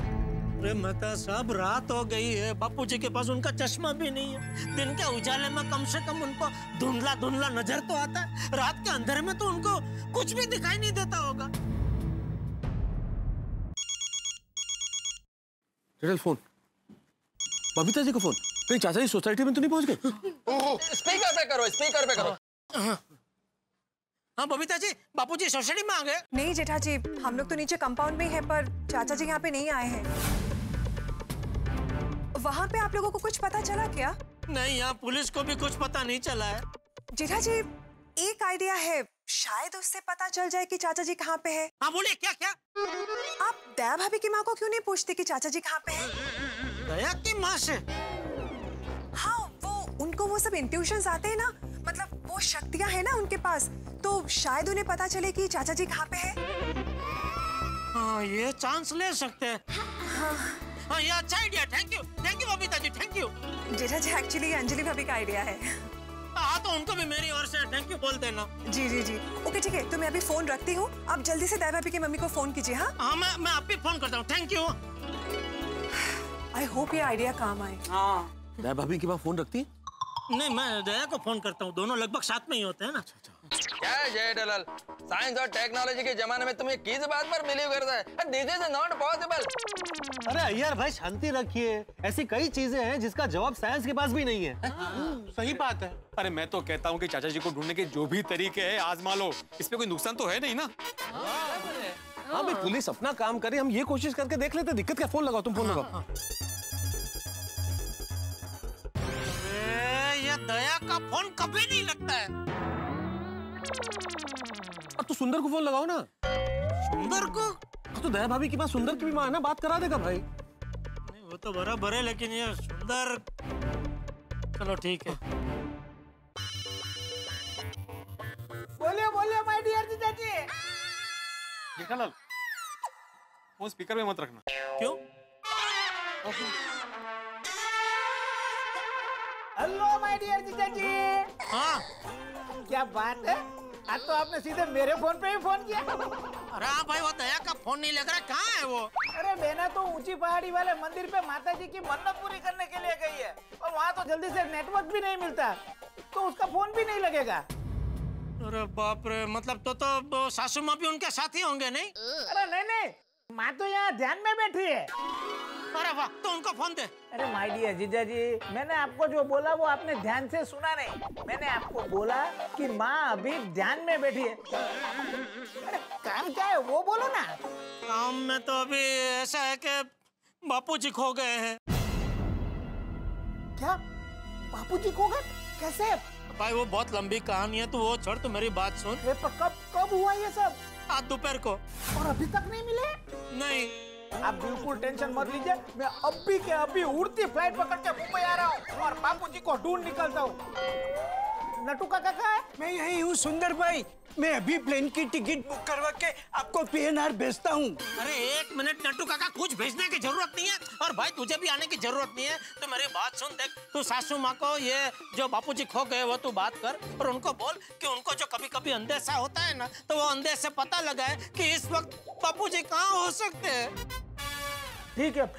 अरे मेहता साहब, रात हो गई है, बापूजी के पास उनका चश्मा भी नहीं है। दिन के उजाले में कम से कम उनको धुंधला धुंधला नजर तो आता है, रात के अंधेरे में तो उनको कुछ भी दिखाई नहीं देता होगा। फोन, बबीता जी का फोन। कहीं चाचा जी सोसाइटी में तो नहीं पहुंच गए? स्पीकर पे करो, स्पीकर पे करो। हाँ बबीता जी, बापूजी सोसाइटी में आ गए? नहीं जेठा जी, हम लोग तो नीचे कंपाउंड में हैं, पर चाचा जी यहाँ पे नहीं आए हैं। वहाँ पे आप लोगों को कुछ पता चला क्या? नहीं, यहाँ पुलिस को भी कुछ पता नहीं चला है। जेठा जी, एक आइडिया है, शायद उससे पता चल जाए कि चाचा जी कहाँ पे है। हाँ बोलिए, क्या क्या? आप दया भाभी की माँ को क्यों नहीं पूछते कि चाचा जी कहाँ पे है? दया की माँ से? हाँ, उनको वो सब इंट्यूशंस आते हैं ना, मतलब वो शक्तियाँ हैं ना उनके पास, तो शायद उन्हें पता चले कि चाचा जी कहाँ पे है। हाँ, ये चांस ले सकते हैं। हाँ, ये अच्छा idea. Thank you Babita ji, thank you. Jetha ji, actually Anjali भाभी का आइडिया है। हाँ, तो उनको भी मेरी ओर से थैंक यू बोल देना। जी जी जी, ओके ठीक है, तो मैं अभी फोन रखती हूँ, आप जल्दी से दया भाभी की मम्मी को फोन कीजिए। हाँ हाँ, मैं आप भी फोन करता हूँ। Thank you. आई होप ये आइडिया काम आए। हाँ, दया भाभी के पास फोन रखती है? नहीं, मैं दया को फोन करता हूँ, दोनों लगभग साथ में ही होते हैं ना। क्या है जेठालाल, साइंस और टेक्नोलॉजी के जमाने में तुम ये किस बात पर बिलीव करता है? This is not possible. अरे अय्यर भाई शांति रखिए, ऐसी कई चीजें हैं जिसका जवाब साइंस के पास भी नहीं है। सही बात है। अरे मैं तो कहता हूँ कि चाचा जी को ढूंढने के जो भी तरीके हैं आजमा लो, इसमें कोई नुकसान तो है नहीं ना। हाँ भाई, पुलिस अपना काम करे, हम ये कोशिश करके देख लेते। दिक्कत क्या? फोन लगाओ, तुम फोन लगाओ। ये दया का फोन कभी नहीं लगता है। अब तो सुंदर को फोन लगाओ ना। सुंदर को? तो दया भाभी के पास सुंदर की भी माँ है ना, बात करा देगा भाई। नहीं, वो तो बराबर है, लेकिन ये सुंदर, चलो ठीक है। बोलिए माय डियर जीजा जी। जेठालाल, फोन स्पीकर में मत रखना। क्यों? हेलो माय डियर जीजा जी। हाँ, क्या बात है, आज तो आपने सीधे मेरे फोन पे ही फोन किया। अरे हाँ भाई, वो दया का फोन नहीं लग रहा, कहाँ है वो? अरे मैंने तो ऊंची पहाड़ी वाले मंदिर पे माता जी की मन्नत पूरी करने के लिए गई है, और वहाँ तो जल्दी से नेटवर्क भी नहीं मिलता, तो उसका फोन भी नहीं लगेगा। अरे बाप रे, मतलब तो सासू माँ भी उनके साथ ही होंगे नहीं? अरे नहीं, माँ तो यहाँ ध्यान में बैठी है। अरे वाह, तो उनको फोन दे। अरे माय डियर जीजा जी, मैंने आपको जो बोला वो आपने ध्यान से सुना नहीं। मैंने आपको बोला कि माँ अभी ध्यान में बैठी है। अरे काम क्या है वो बोलो ना। काम में तो अभी ऐसा है कि बापूजी खो गए हैं। क्या? बापूजी खो गए? कैसे? भाई वो बहुत लंबी कहानी है, तो वो छोड़, तो मेरी बात सुन। कब हुआ ये सब? आज दोपहर को। और अभी तक नहीं मिले? नहीं, आप बिल्कुल टेंशन मत लीजिए, मैं अभी के अभी उड़ती फ्लाइट पकड़ के मुंबई आ रहा हूँ और बापूजी को ढूंढ निकलता हूँ। नटू काका कहाँ है? मैं यही हूँ सुंदर भाई, मैं अभी प्लेन की टिकट बुक करवा के आपको PNR भेजता हूँ। अरे एक मिनट नट्टू काका, कुछ भेजने की जरूरत नहीं है और भाई तुझे भी आने की जरूरत नहीं है। तो मेरी बात सुन, देख तू सासू माँ को ये जो बापूजी खो गए वो तू बात कर और उनको बोल कि उनको जो कभी कभी अंदेशा होता है ना, तो वो अंदेशे से पता लगा है कि इस वक्त बापूजी कहाँ हो सकते हैं। ठीक है,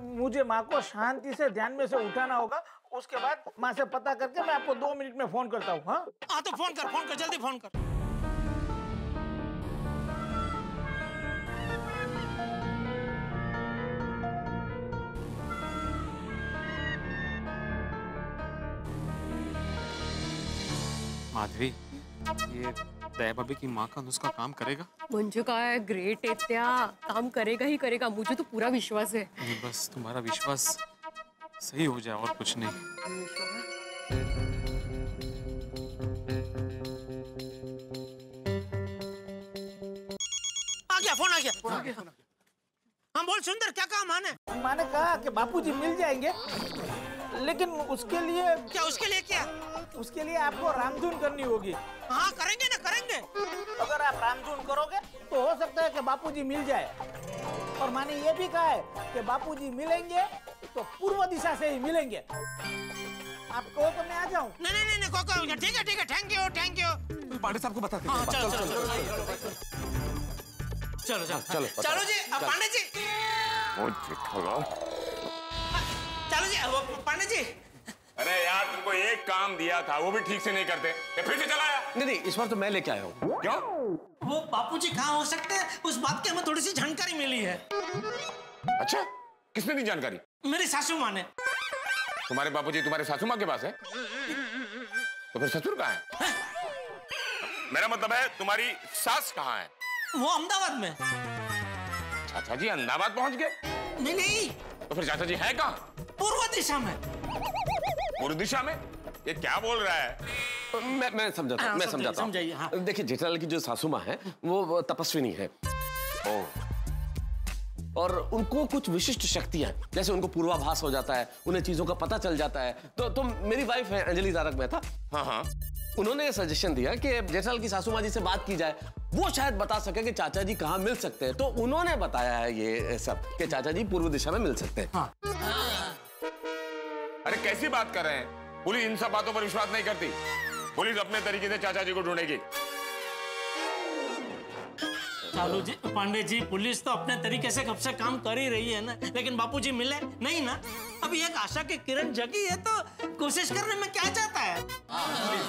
मुझे माँ को शांति से ध्यान में से उठाना होगा, उसके बाद माँ से पता करके मैं आपको 2 मिनट में फोन करता हूँ। हाँ तो फोन कर जल्दी फोन कर। माधवी, ये दया भाभी की माँ का नुस्खा काम करेगा? मंजू का है ग्रेट है, त्या काम करेगा ही करेगा, मुझे तो पूरा विश्वास है। बस तुम्हारा विश्वास सही हो जाए और कुछ नहीं। आ गया फोन, आ गया। हाँ बोल सुंदर, क्या कहा माँ ने? माँ ने कहा कि बापूजी मिल जाएंगे, लेकिन उसके लिए क्या? उसके लिए आपको रामधुन करनी होगी। हाँ करेंगे ना, करेंगे। अगर आप रामधुन करोगे तो हो सकता है कि बापूजी मिल जाए। और माँ ने ये भी कहा है कि बापूजी मिलेंगे तो पूर्व दिशा से ही मिलेंगे। आप कहो तो मैं आ जाऊँ? नहीं कोको, ठीक है, थैंक यू। पांडे साहब को बता दे। चलो जी पांडे जी, चलो जी पांडे जी। अरे यार, तुमको एक काम दिया था वो भी ठीक से नहीं करते, फिर से चलाया। नहीं, इस बार तो मैं लेके आया हूँ। क्यों? वो बापूजी कहाँ हो सकते हैं, उस बात की हमें थोड़ी सी जानकारी मिली है। अच्छा, किसने दी जानकारी? मेरी सासू माँ ने। तुम्हारे बापूजी तुम्हारे सासू माँ के पास है? तो फिर ससुर कहाँ है? मेरा मतलब है तुम्हारी सास कहाँ है? वो अहमदाबाद में। चाचा जी अहमदाबाद पहुंच गए? नहीं। तो फिर चाचा जी है कहाँ? पूर्व दिशा में। पूर्व दिशा में? ये क्या बोल रहा है? मैं समझाता हूँ, समझाइए। हाँ। देखिए, जेठालाल की जो सासू माँ है वो तपस्विनी है। और उनको कुछ विशिष्ट शक्तियां, जैसे उनको पूर्वाभास हो जाता है, उन्हें चीजों का पता चल जाता है। तो मेरी वाइफ है अंजलि तारक मेहता। हाँ, उन्होंने सजेशन दिया कि जेठालाल की सासू माँ जी से बात की जाए, वो शायद बता सके कि चाचा जी कहाँ मिल सकते हैं। तो उन्होंने बताया है ये सब कि चाचा जी पूर्व दिशा में मिल सकते हैं। हाँ। अरे कैसी बात कर रहे हैं? पुलिस इन सब बातों पर विश्वास नहीं करती। पुलिस अपने तरीके से चाचा जी को ढूंढेगी। चालू जी, पांडे जी, पुलिस तो अपने तरीके से कब से काम कर ही रही है ना, लेकिन बापूजी मिले नहीं ना। अभी एक आशा की किरण जगी है तो कोशिश करने में क्या जाता है।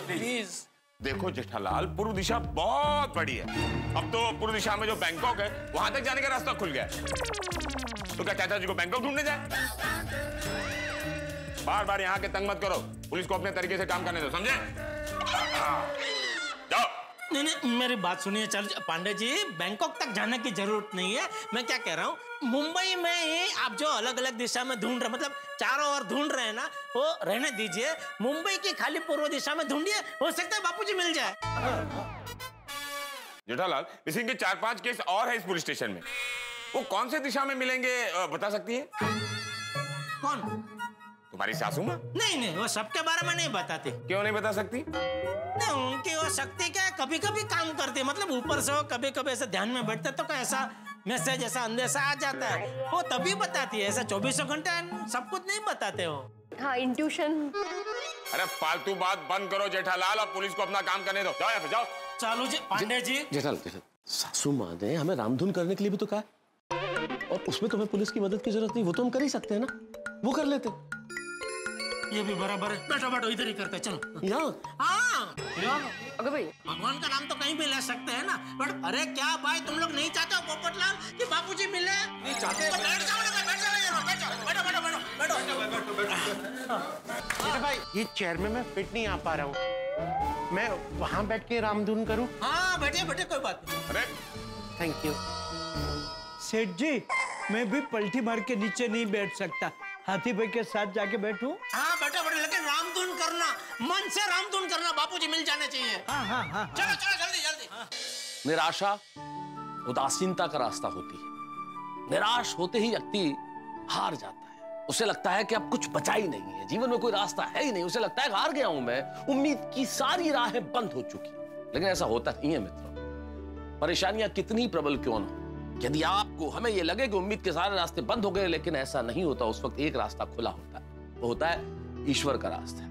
प्लीज देखो जेठालाल, पूर्व दिशा बहुत बड़ी है। अब तो पूर्व दिशा में जो बैंकॉक है वहां तक जाने का रास्ता खुल गया है। तो क्या चाचा जी को बैंकॉक ढूंढने जाए? बार बार यहाँ के तंग मत करो, पुलिस को अपने तरीके से काम करने दो, समझे? जाओ। नहीं, मेरी बात सुनिए। चल पांडे जी, बैंकॉक तक जाने की जरूरत नहीं है। मैं क्या कह रहा हूँ, मुंबई में ही आप जो अलग अलग दिशा में ढूंढ रहे, मतलब चारों ओर ढूंढ रहे हैं ना, वो रहने दीजिए। मुंबई की खाली पूर्व दिशा में ढूंढिए, हो सकता है बापूजी मिल जाए। जेठालाल, मिसिंग के 4-5 केस और है इस पुलिस स्टेशन में। वो कौन से दिशा में मिलेंगे बता सकती है? कौन? तुम्हारी सासू माँ? नहीं, वो सबके बारे में नहीं बताती। क्यों नहीं बता सकती? नहीं, उनकी वो शक्ति क्या है, कभी कभी काम करती है, मतलब ऊपर से वो कभी कभी ऐसे ध्यान में बैठते तो ऐसा मैसेज, ऐसा अंदेशा आ जाता है, वो तभी बताती है। ऐसा 24 घंटे सब कुछ नहीं बताते हो। हाँ, इंट्यूशन। अरे फालतू बात बंद करो जेठालाल, अब पुलिस को अपना काम करने दो। जाओ, या फिर जाओ। चालू जी, पांडे जी। जेठालाल, सासू माँ ने हमें रामधुन करने के लिए भी तो कहा, और उसमें तुम्हें पुलिस की मदद की जरूरत नहीं, वो तो हम कर ही सकते हैं ना, वो कर लेते। ये भी बराबर है। बैठो, इधर ही करते, चलो। यहाँ? हाँ। अगर भाई भगवान का नाम तो कहीं भी ले सकते हैं ना, बट अरे क्या भाई, तुम लोग नहीं चाहते हो पोपटलाल कि बापूजी मिले? नहीं चाहते। तो बैठ जाओ ना, बैठो। भाई, ये चेयर में मैं फिट नहीं आ पा रहा हूँ, मैं वहाँ बैठ के रामधुन करूँ? हाँ, बैठिए, कोई बात नहीं। अरे थैंक यू। सेठ जी, मैं भी पलटी मार के नीचे नहीं बैठ सकता, हाथी भाई के साथ जाके बैठूं? हाँ बैठो, लेकिन रामधुन करना, मन से रामधुन करना, बापूजी मिल जाने चाहिए। हाँ। चलो जल्दी। निराशा उदासीनता का रास्ता होती है, निराश होते ही व्यक्ति हार जाता है। उसे लगता है कि अब कुछ बचा ही नहीं है, जीवन में कोई रास्ता है ही नहीं। उसे लगता है हार गया हूं मैं, उम्मीद की सारी राहें बंद हो चुकी हैं। लेकिन ऐसा होता नहीं है मित्रों। परेशानियां कितनी प्रबल क्यों ना हो, यदि आपको हमें यह लगे कि उम्मीद के सारे रास्ते बंद हो गए, लेकिन ऐसा नहीं होता। उस वक्त एक रास्ता खुला होता है, वो होता है ईश्वर का रास्ता,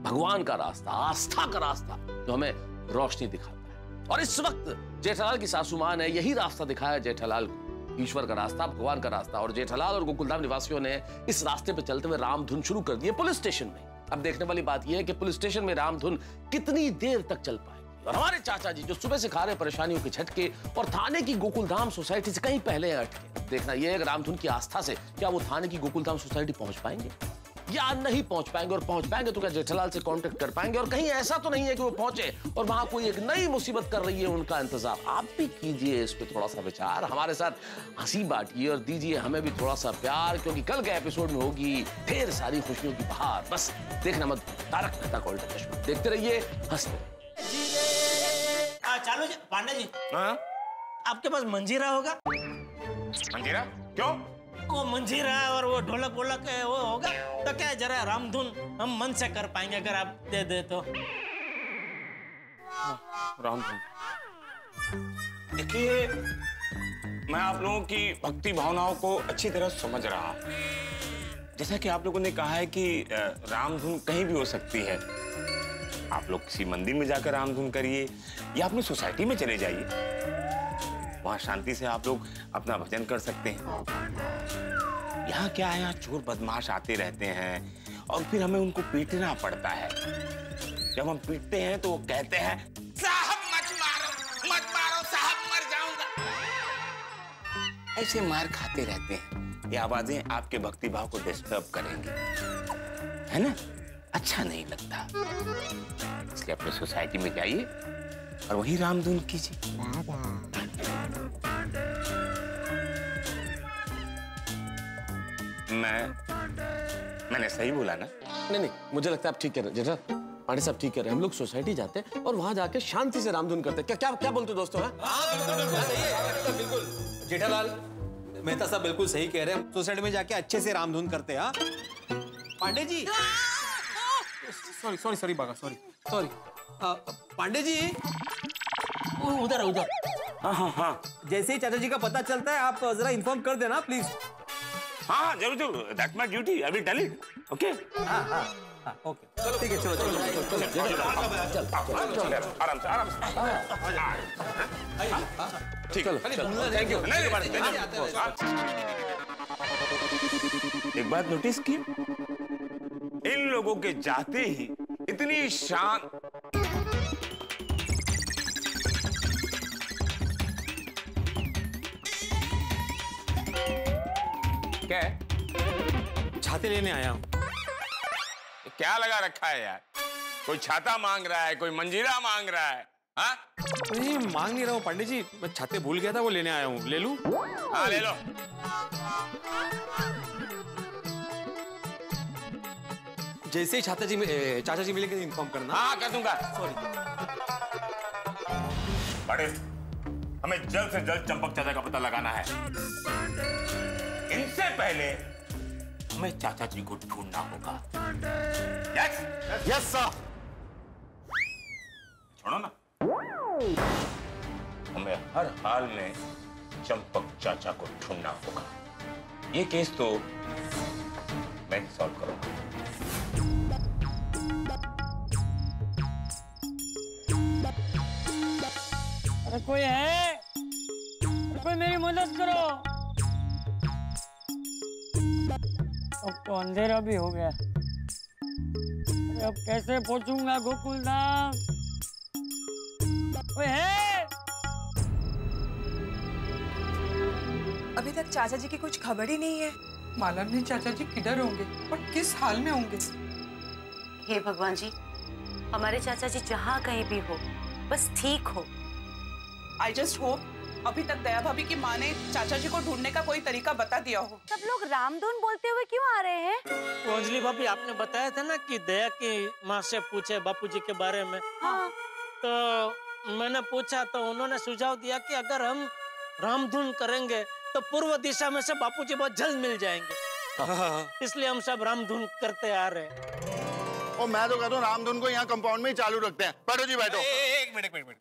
भगवान का रास्ता, आस्था का रास्ता, जो हमें रोशनी दिखाता है। और इस वक्त जेठालाल की सासू मां ने यही रास्ता दिखाया जेठालाल को, ईश्वर का रास्ता, भगवान का रास्ता। और जेठालाल और गोकुलधाम निवासियों ने इस रास्ते पर चलते हुए रामधुन शुरू कर दी है पुलिस स्टेशन में। अब देखने वाली बात यह है कि पुलिस स्टेशन में रामधुन कितनी देर तक चल पाएगी। और हमारे चाचा जी जो सुबह से खा रहे परेशानियों के झटके और थाने की गोकुलधाम सोसाइटी से कहीं पहले अटके, देखना यह है रामधुन की आस्था से क्या वो थाने की गोकुलधाम सोसाइटी पहुंच पाएंगे या नहीं पहुंच पाएंगे। और पहुंच पाएंगे तो क्या जेठालाल से कांटेक्ट कर पाएंगे। और कहीं ऐसा तो नहीं है कि वो पहुंचे और वहां कोई एक नई मुसीबत कर रही है उनका इंतजार। आप भी कीजिए इस पे थोड़ा सा विचार, हमारे साथ हंसी बांटिए और दीजिए हमें भी थोड़ा सा प्यार, क्योंकि कल के एपिसोड में होगी ढेर सारी खुशियों की बहार। बस देखना मत, तारक मेहता का उल्टा चश्मा देखते रहिए, हंसते रहिए। चालू पांडे जी, आपके पास मंजीरा होगा? मंजीरा क्यों? वो मंजीरा और वो ढोलक वोलक वो होगा तो क्या जरा रामधुन हम मन से कर पाएंगे अगर आप दे दे तो। रामधुन देखिए, मैं आप लोगों की भक्ति भावनाओं को अच्छी तरह समझ रहा हूं। जैसा कि आप लोगों ने कहा है कि रामधुन कहीं भी हो सकती है। आप लोग किसी मंदिर में जाकर रामधुन करिए या अपनी सोसाइटी में चले जाइए, वहां शांति से आप लोग अपना भजन कर सकते हैं। यहाँ क्या है, यहाँ चोर बदमाश आते रहते हैं और फिर हमें उनको पीटना पड़ता है। जब हम पीटते हैं तो वो कहते हैं साहब मत मारो साहब मर जाऊंगा। ऐसे मार खाते रहते हैं। ये आवाजें आपके भक्ति भाव को डिस्टर्ब करेंगी, है ना? अच्छा नहीं लगता। इसलिए अपने सोसाइटी में जाइए और वही रामधुन कीजिए। मैंने सही बोला ना? नहीं, मुझे लगता है आप ठीक कह रहे हैं जेठा पांडे साहब, ठीक कह रहे हैं। हम लोग सोसाइटी जाते हैं और वहां जाके शांति से रामधुन करते हैं। क्या बोलते हो दोस्तों? बिल्कुल जेठालाल मेहता साहब बिल्कुल सही कह रहे हैं। सोसाइटी में जाके अच्छे से रामधुन करते हैं। पांडे जी सॉरी बागा, सॉरी पांडे जी उधर। हाँ, जैसे ही चाचा जी का पता चलता है आप जरा इन्फॉर्म कर देना प्लीज। हाँ जरूर, that's my duty, I will tell it. Okay okay, चलो ठीक है, चलो आराम से ठीक है, थैंक यू। एक बात नोटिस की, इन लोगों के जाते ही इतनी शान क्या है? छाते लेने आया हूँ। क्या लगा रखा है यार? कोई छाता मांग रहा है, कोई मंजीरा मांग रहा है। हाँ? नहीं मांग नहीं रहा हूँ पंडित जी, मैं छाते भूल गया था, वो लेने आया हूँ। ले लूं? हाँ ले लो। जैसे ही चाचा जी मिलेंगे इन्फॉर्म करना। हाँ कर दूंगा। सॉरी। बड़े, हमें जल्द से जल्द चंपक चाचा का पता लगाना है। इनसे पहले हमें चाचा जी को ढूंढना होगा। Yes sir. छोड़ो ना, हमें हर हाल में चंपक चाचा को ढूंढना होगा। ये केस तो मैं सॉल्व करूंगा। अरे कोई है? अरे कोई मेरी मदद करो। अब तो अंधेरा भी हो गया। अरे अब कैसे पहुंचूंगा गोकुलधाम? कोई है? अभी तक चाचा जी की कुछ खबर ही नहीं है। मालूम नहीं चाचा जी किधर होंगे और किस हाल में होंगे। हे भगवान जी, हमारे चाचा जी जहाँ कहीं भी हो, बस ठीक हो। आई जस्ट होप अभी तक दया भाभी की माँ ने चाचा जी को ढूंढने का कोई तरीका बता दिया हो। सब लोग रामधुन बोलते हुए क्यों आ रहे हैं? तो अंजलि भाभी, आपने बताया था ना कि दया की माँ से पूछे बापूजी के बारे में। हाँ। तो मैंने पूछा तो उन्होंने सुझाव दिया कि अगर हम रामधुन करेंगे तो पूर्व दिशा में से बापूजी बहुत जल्द मिल जाएंगे। इसलिए हम सब रामधुन करते आ रहे हैं। और मैं तो कहता हूँ रामधुन को यहाँ कंपाउंड में ही चालू रखते हैं। बैठो जी बैठो। एक मिनट।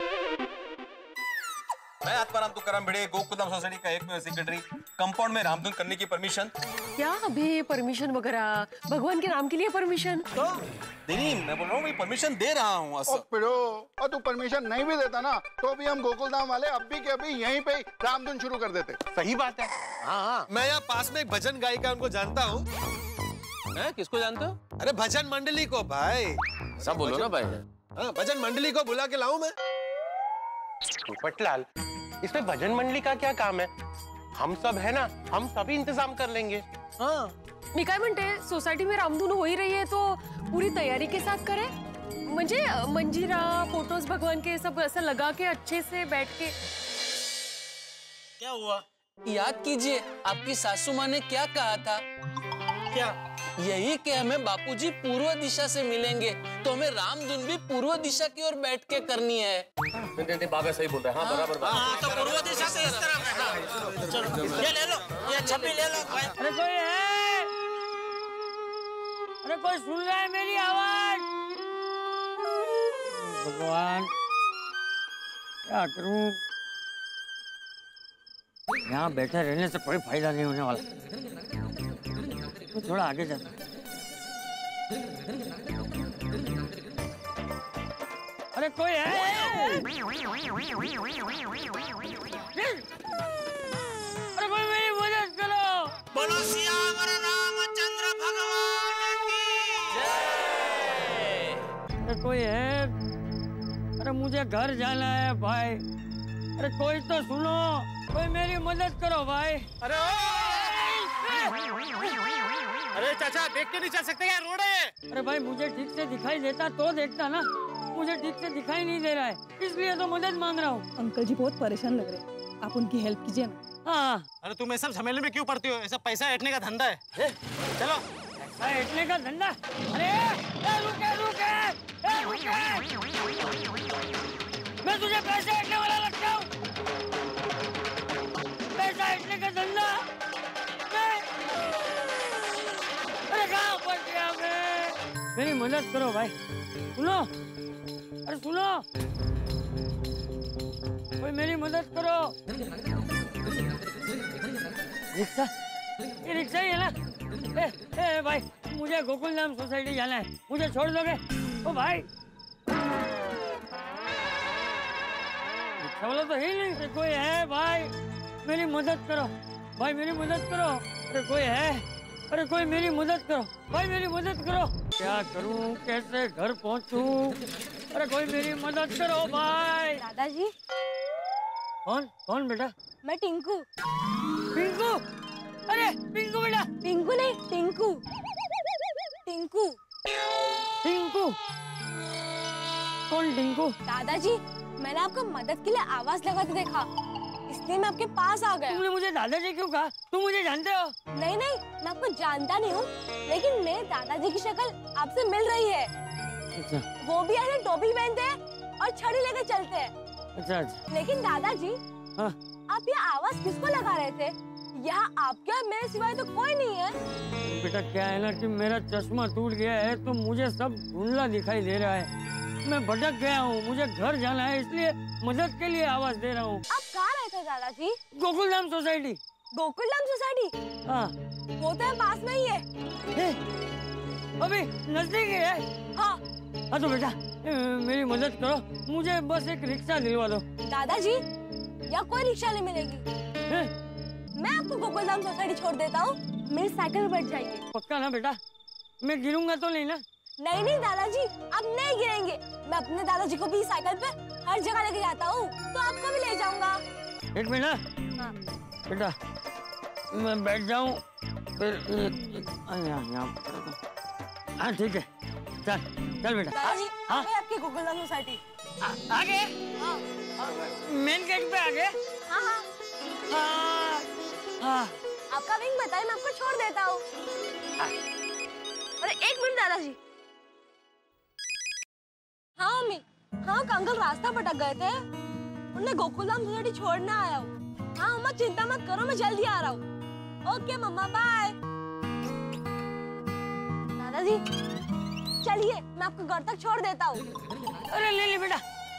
मैं आत्माराम तुकाराम भिड़े, गोकुलधाम सोसाइटी का एकमेव सेक्रेटरी। कंपाउंड में रामधुन करने की परमिशन? क्या अभी परमिशन वगैरह? भगवान के नाम के लिए परमिशन? तो नहीं, मैं बोल रहा हूँ मैं परमिशन दे रहा हूँ। और तू परमिशन नहीं भी देता ना तो भी हम गोकुलधाम वाले अभी के अभी यहीं पे रामधुन शुरू कर देते। सही बात है। हाँ, मैं यहाँ पास में एक भजन गायिका उनको जानता हूँ। किसको जानते हो? अरे भजन मंडली को भाई। सब बोलो ना भाई। हाँ, भजन मंडली को बुला के लाऊं मैं? पोपटलाल, इसमें भजन मंडली का क्या काम है? हम सब है ना, हम सभी इंतजाम कर लेंगे। हाँ। मी काय म्हणते, सोसायटी में रामधुन हो ही रही है तो पूरी तैयारी के साथ करें। मुझे मंजीरा, फोटोज भगवान के सब ऐसा लगा के अच्छे से बैठ के। क्या हुआ? याद कीजिए आपकी सासू माँ ने क्या कहा था? क्या? यही कि हमें बापूजी पूर्व दिशा से मिलेंगे तो हमें रामधुन भी पूर्व दिशा की ओर बैठ के करनी है। नहीं, बाबा सही बोल रहे हैं। हाँ, बराबर। हाँ, तो पूर्व दिशा से इस तरह बैठो। चलो, ये ले लो, ये छब्बी ले लो। अरे कोई है? अरे कोई सुन रहा है मेरी आवाज? भगवान, क्या करूं? यहाँ बैठे रहने से कोई फायदा नहीं होने वाला। तो थोड़ा आगे जा। अरे कोई है? अरे कोई मेरी मदद करो। बोलो सियावर रामचंद्र भगवान की जय। अरे कोई है? अरे मुझे घर जाना है भाई। अरे कोई तो सुनो, कोई मेरी मदद करो भाई। अरे चाचा, देख के नहीं चल सकते क्या? रोड है। अरे भाई मुझे ठीक से दिखाई देता तो देखता ना। मुझे ठीक से दिखाई नहीं दे रहा है, इसलिए तो मदद मांग रहा हूँ। अंकल जी बहुत परेशान लग रहे हैं, आप उनकी हेल्प कीजिए ना। हाँ। अरे तुम सब झमेले में क्यों पड़ती हो? ऐसा पैसा ऐंठने का धंधा है। चलो। पैसा ऐंठने का धंधा? अरे रुके। मैं तुझे पैसे ऐंठने वाला लगता हूँ? पैसा ऐंठने का धंधा? अरे कहाँ पहुँच गया मैं? मेरी मदद करो भाई। सुनो, अरे सुनो, कोई मेरी मदद करो। रिक्शा? ये रिक्शा ही है ना? ए भाई, मुझे गोकुलधाम सोसाइटी जाना है, मुझे छोड़ दोगे? ओ भाई, रिक्शा वाला तो है ही नहीं। कोई है भाई? मेरी मदद करो भाई, मेरी मदद करो। अरे कोई है? अरे कोई मेरी मदद करो भाई, मेरी मदद करो। क्या करूं, कैसे घर पहुंचूं? अरे कोई मेरी मदद करो भाई। दादाजी। कौन बेटा? मैं टिंकू। पिंकू? अरे पिंकू बेटा। पिंकू नहीं, टिंकू। कौन टिंकू? दादाजी, मैंने आपको मदद के लिए आवाज लगाते देखा, इसलिए मैं आपके पास आ गया। तुमने मुझे दादाजी क्यों कहा? तुम मुझे जानते हो? नहीं, मैं आपको जानता नहीं हूँ, लेकिन मेरे दादाजी की शक्ल आपसे मिल रही है। अच्छा। वो भी ऐसे टोपी पहनते हैं और छड़ी लेकर चलते हैं। अच्छा। लेकिन दादाजी, हाँ? आप ये आवाज किसको लगा रहे थे? यहाँ आपके और मेरे सिवाय तो कोई नहीं है। बेटा क्या है ना कि मेरा चश्मा टूट गया है तो मुझे सब धुंधला दिखाई दे रहा है। मैं भटक गया हूँ, मुझे घर जाना है, इसलिए मदद के लिए आवाज दे रहा हूँ। आप कहाँ रहते हो दादाजी? गोकुलधाम सोसाइटी। गोकुलधाम सोसाइटी? हाँ। वो तो पास में ही है। अभी नजदीक ही है? हाँ। हाँ तो बेटा मेरी मदद करो, मुझे बस एक रिक्शा दिलवा दो। दादाजी, यहाँ कोई रिक्शा नहीं मिलेगी। मैं आपको गोकुलधाम सोसाइटी छोड़ देता हूँ, मेरी साइकिल पर बैठ जाइए। पक्का ना बेटा? मैं गिरूंगा तो नहीं ना? नहीं दादाजी, आप नहीं गिरेंगे। मैं अपने दादाजी को भी साइकिल पे हर जगह लेके जाता हूँ, तो आपको भी ले जाऊंगा। एक मिनट। हाँ। बेटा मैं बैठ जाऊँ फिर? हाँ ठीक है, चल बेटा। दादाजी, आगे आपकी गोकुलधाम सोसाइटी। आगे? मेन गेट पे आगे? हाँ। आपका विंग बताइए, मैं आपको छोड़ देता हूँ। अरे एक मिनट दादाजी। हाँ मम्मी, हाँ अंकल रास्ता भटक गए थे, उन्हें गोकुलधाम सोसाइटी छोड़ना आया हूँ। हाँ मम्मा चिंता मत करो, मैं जल्दी आ रहा हूँ। ओके मम्मा बाय। दादाजी चलिए मैं आपको घर तक छोड़ देता हूँ। अरे ले बेटा,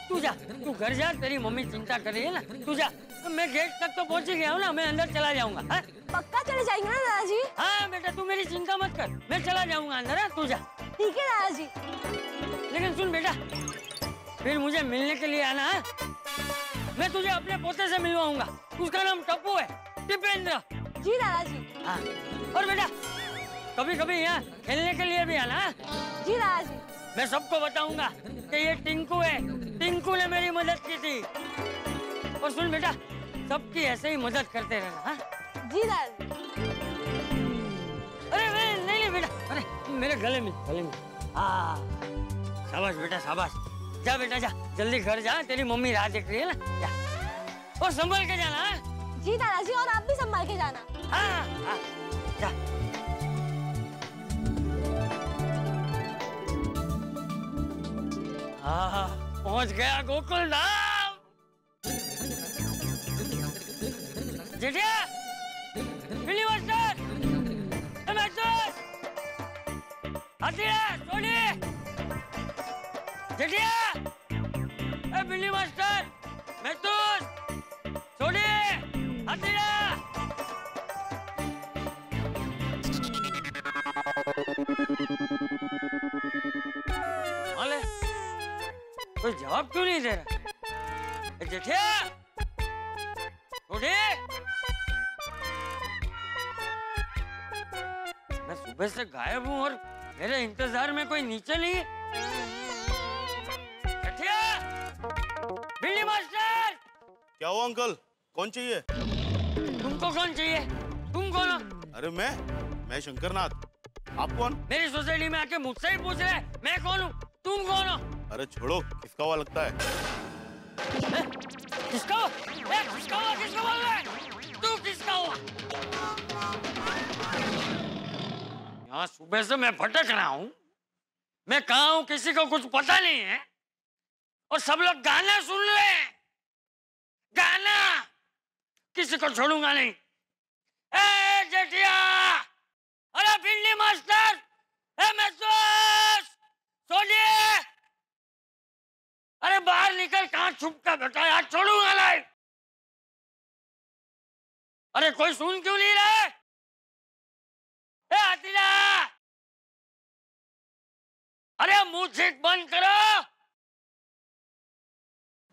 तू जा, तू घर जा, तेरी मम्मी चिंता कर रही है ना, तू जा। मैं गेट तक तो पहुंच गया हूँ ना, मैं अंदर चला जाऊंगा। पक्का चले जाएंगे ना दादाजी? हाँ बेटा तू मेरी चिंता मत कर, मैं चला जाऊंगा अंदर। है तू जा। ठीक है दादाजी। लेकिन सुन बेटा, फिर मुझे मिलने के लिए आना है। मैं तुझे अपने पोते से मिलवाऊंगा, उसका नाम टप्पू है, दीपेंद्र। जी दादाजी। हाँ और बेटा कभी कभी यहाँ खेलने के लिए भी आना। जी दादाजी। मैं सबको बताऊंगा कि ये टिंकू है, टिंकू ने मेरी मदद की थी। और सुन बेटा, सबकी ऐसे ही मदद करते रहना। हाँ? जी दादाजी। अरे नहीं बेटा, अरे मेरे गले में हाँ शाबाश बेटा शाबाश। जा बेटा जा, जल्दी घर जा, तेरी मम्मी राह देख रही है ना। जा और संभल के जाना। जी दादाजी, और आप भी संभाल के जाना। हाँ जा। हाँ पहुंच गया गोकुल धाम। जेठिया, बिल्ली मास्टर, सोनी, जेठिया, बिल्ली मास्टर, महतूस, सोनी, हथीरा। अरे कोई जवाब क्यों नहीं दे रहा? जेठिया, सोनी, मैं सुबह से गायब हूँ और मेरे इंतजार में कोई नीचे नहीं है। बिल्ली मास्टर! क्या हुआ अंकल? कौन चाहिए? तुमको कौन चाहिए? तुम कौन हो? अरे मैं शंकरनाथ। आप कौन? मेरी सोसाइटी में आके मुझसे ही पूछ रहे हैं मैं कौन हूँ, तुम कौन हो? अरे छोड़ो, किसका हुआ लगता है? किसका हुआ? किसका हुआ? किसका बोल रहा है? तू किसका हुआ? यहाँ सुबह से मैं भटक रहा हूँ, मैं कहाँ हूँ किसी को कुछ पता नहीं है, और सब लोग गाना सुन रहे हैं। गाना किसी को छोड़ूंगा नहीं। ए जेठिया, अरे बिल्ली मास्टर, महसूस, सोनिए, अरे बाहर निकल, कहाँ छुप कर बैठा यार, छोड़ूंगा नहीं। अरे कोई सुन क्यों नहीं रहा? हथीरा, अरे मुंह छीक बंद करो।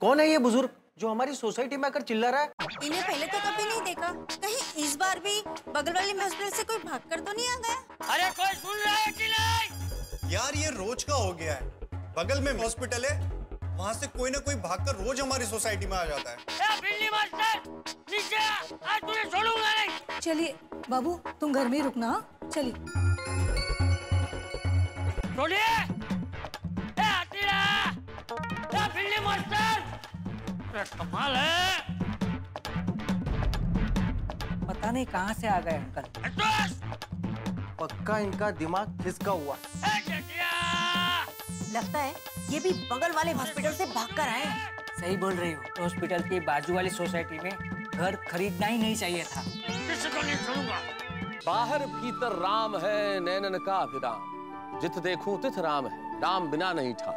कौन है ये बुजुर्ग जो हमारी सोसाइटी में आकर चिल्ला रहा है? इन्हें पहले तो कभी नहीं देखा, कहीं इस बार भी बगल वाली हॉस्पिटल से कोई भागकर तो नहीं आ गया? अरे कोई सुन रहा है कि नहीं? यार ये रोज का हो गया है, बगल में हॉस्पिटल है, वहाँ से कोई ना कोई भागकर रोज हमारी सोसाइटी में आ जाता है। बिल्ली मास्टर, नीचे आज तुझे छोड़ूंगा नहीं। चलिए बाबू, तुम घर में ही रुकना। चलिए। हथीरा, बिल्ली मास्टर, कमाल है। पता नहीं कहाँ से आ गए अंकल। पक्का इनका दिमाग खिसका हुआ। लगता है ये भी बगल वाले हॉस्पिटल से भागकर आए हैं। सही बोल रही हो, हॉस्पिटल की बाजू वाली सोसाइटी में घर खरीदना ही नहीं चाहिए था। किसको नहीं छोड़ूंगा। बाहर भीतर राम है, नैनन का अभिराम, जित देखूं तिथ राम है, राम बिना नहीं ठाम।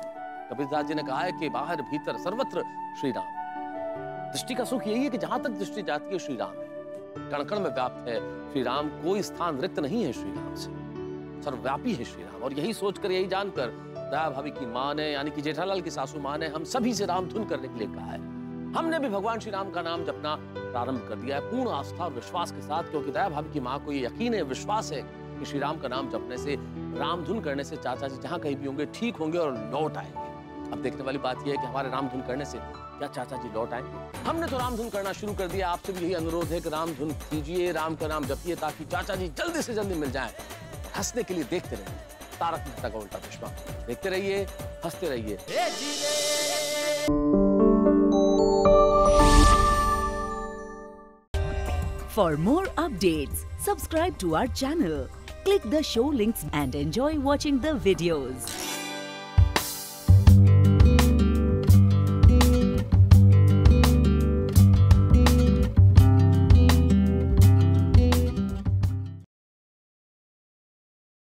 कबीरदास जी ने कहा है कि बाहर भीतर सर्वत्र श्री राम। दृष्टि का सुख यही है कि जहां तक दृष्टि जाती है श्री राम है, कण कण में व्याप्त है श्री राम, कोई स्थान रिक्त नहीं है श्री राम से, सर्वव्यापी है श्री राम। और यही सोचकर, यही जानकर दया भाभी की माँ ने, यानी कि जेठालाल की सासू माँ ने हम सभी से राम धुन करने के लिए कहा है। हमने भी भगवान श्री राम का नाम जपना प्रारंभ कर दिया है, पूर्ण आस्था और विश्वास के साथ, क्योंकि दया भाभी की माँ को ये यकीन है, विश्वास है कि श्री राम का नाम जपने से, राम धुन करने से चाचा जी जहाँ कहीं भी होंगे ठीक होंगे और लौट आएंगे। अब देखने वाली बात यह है कि हमारे राम धुन करने से क्या चाचा जी लौट आएंगे? हमने तो राम धुन करना शुरू कर दिया, आपसे भी यही अनुरोध है कि राम धुन कीजिए, राम का नाम जपिए, ताकि चाचा जी जल्दी से जल्दी मिल जाएं। हंसने के लिए देखते रहिए तारक मेहता का उल्टा चश्मा, देखते रहिए, हंसते रहिए। For more updates, subscribe to our channel, click the show links and enjoy watching the videos.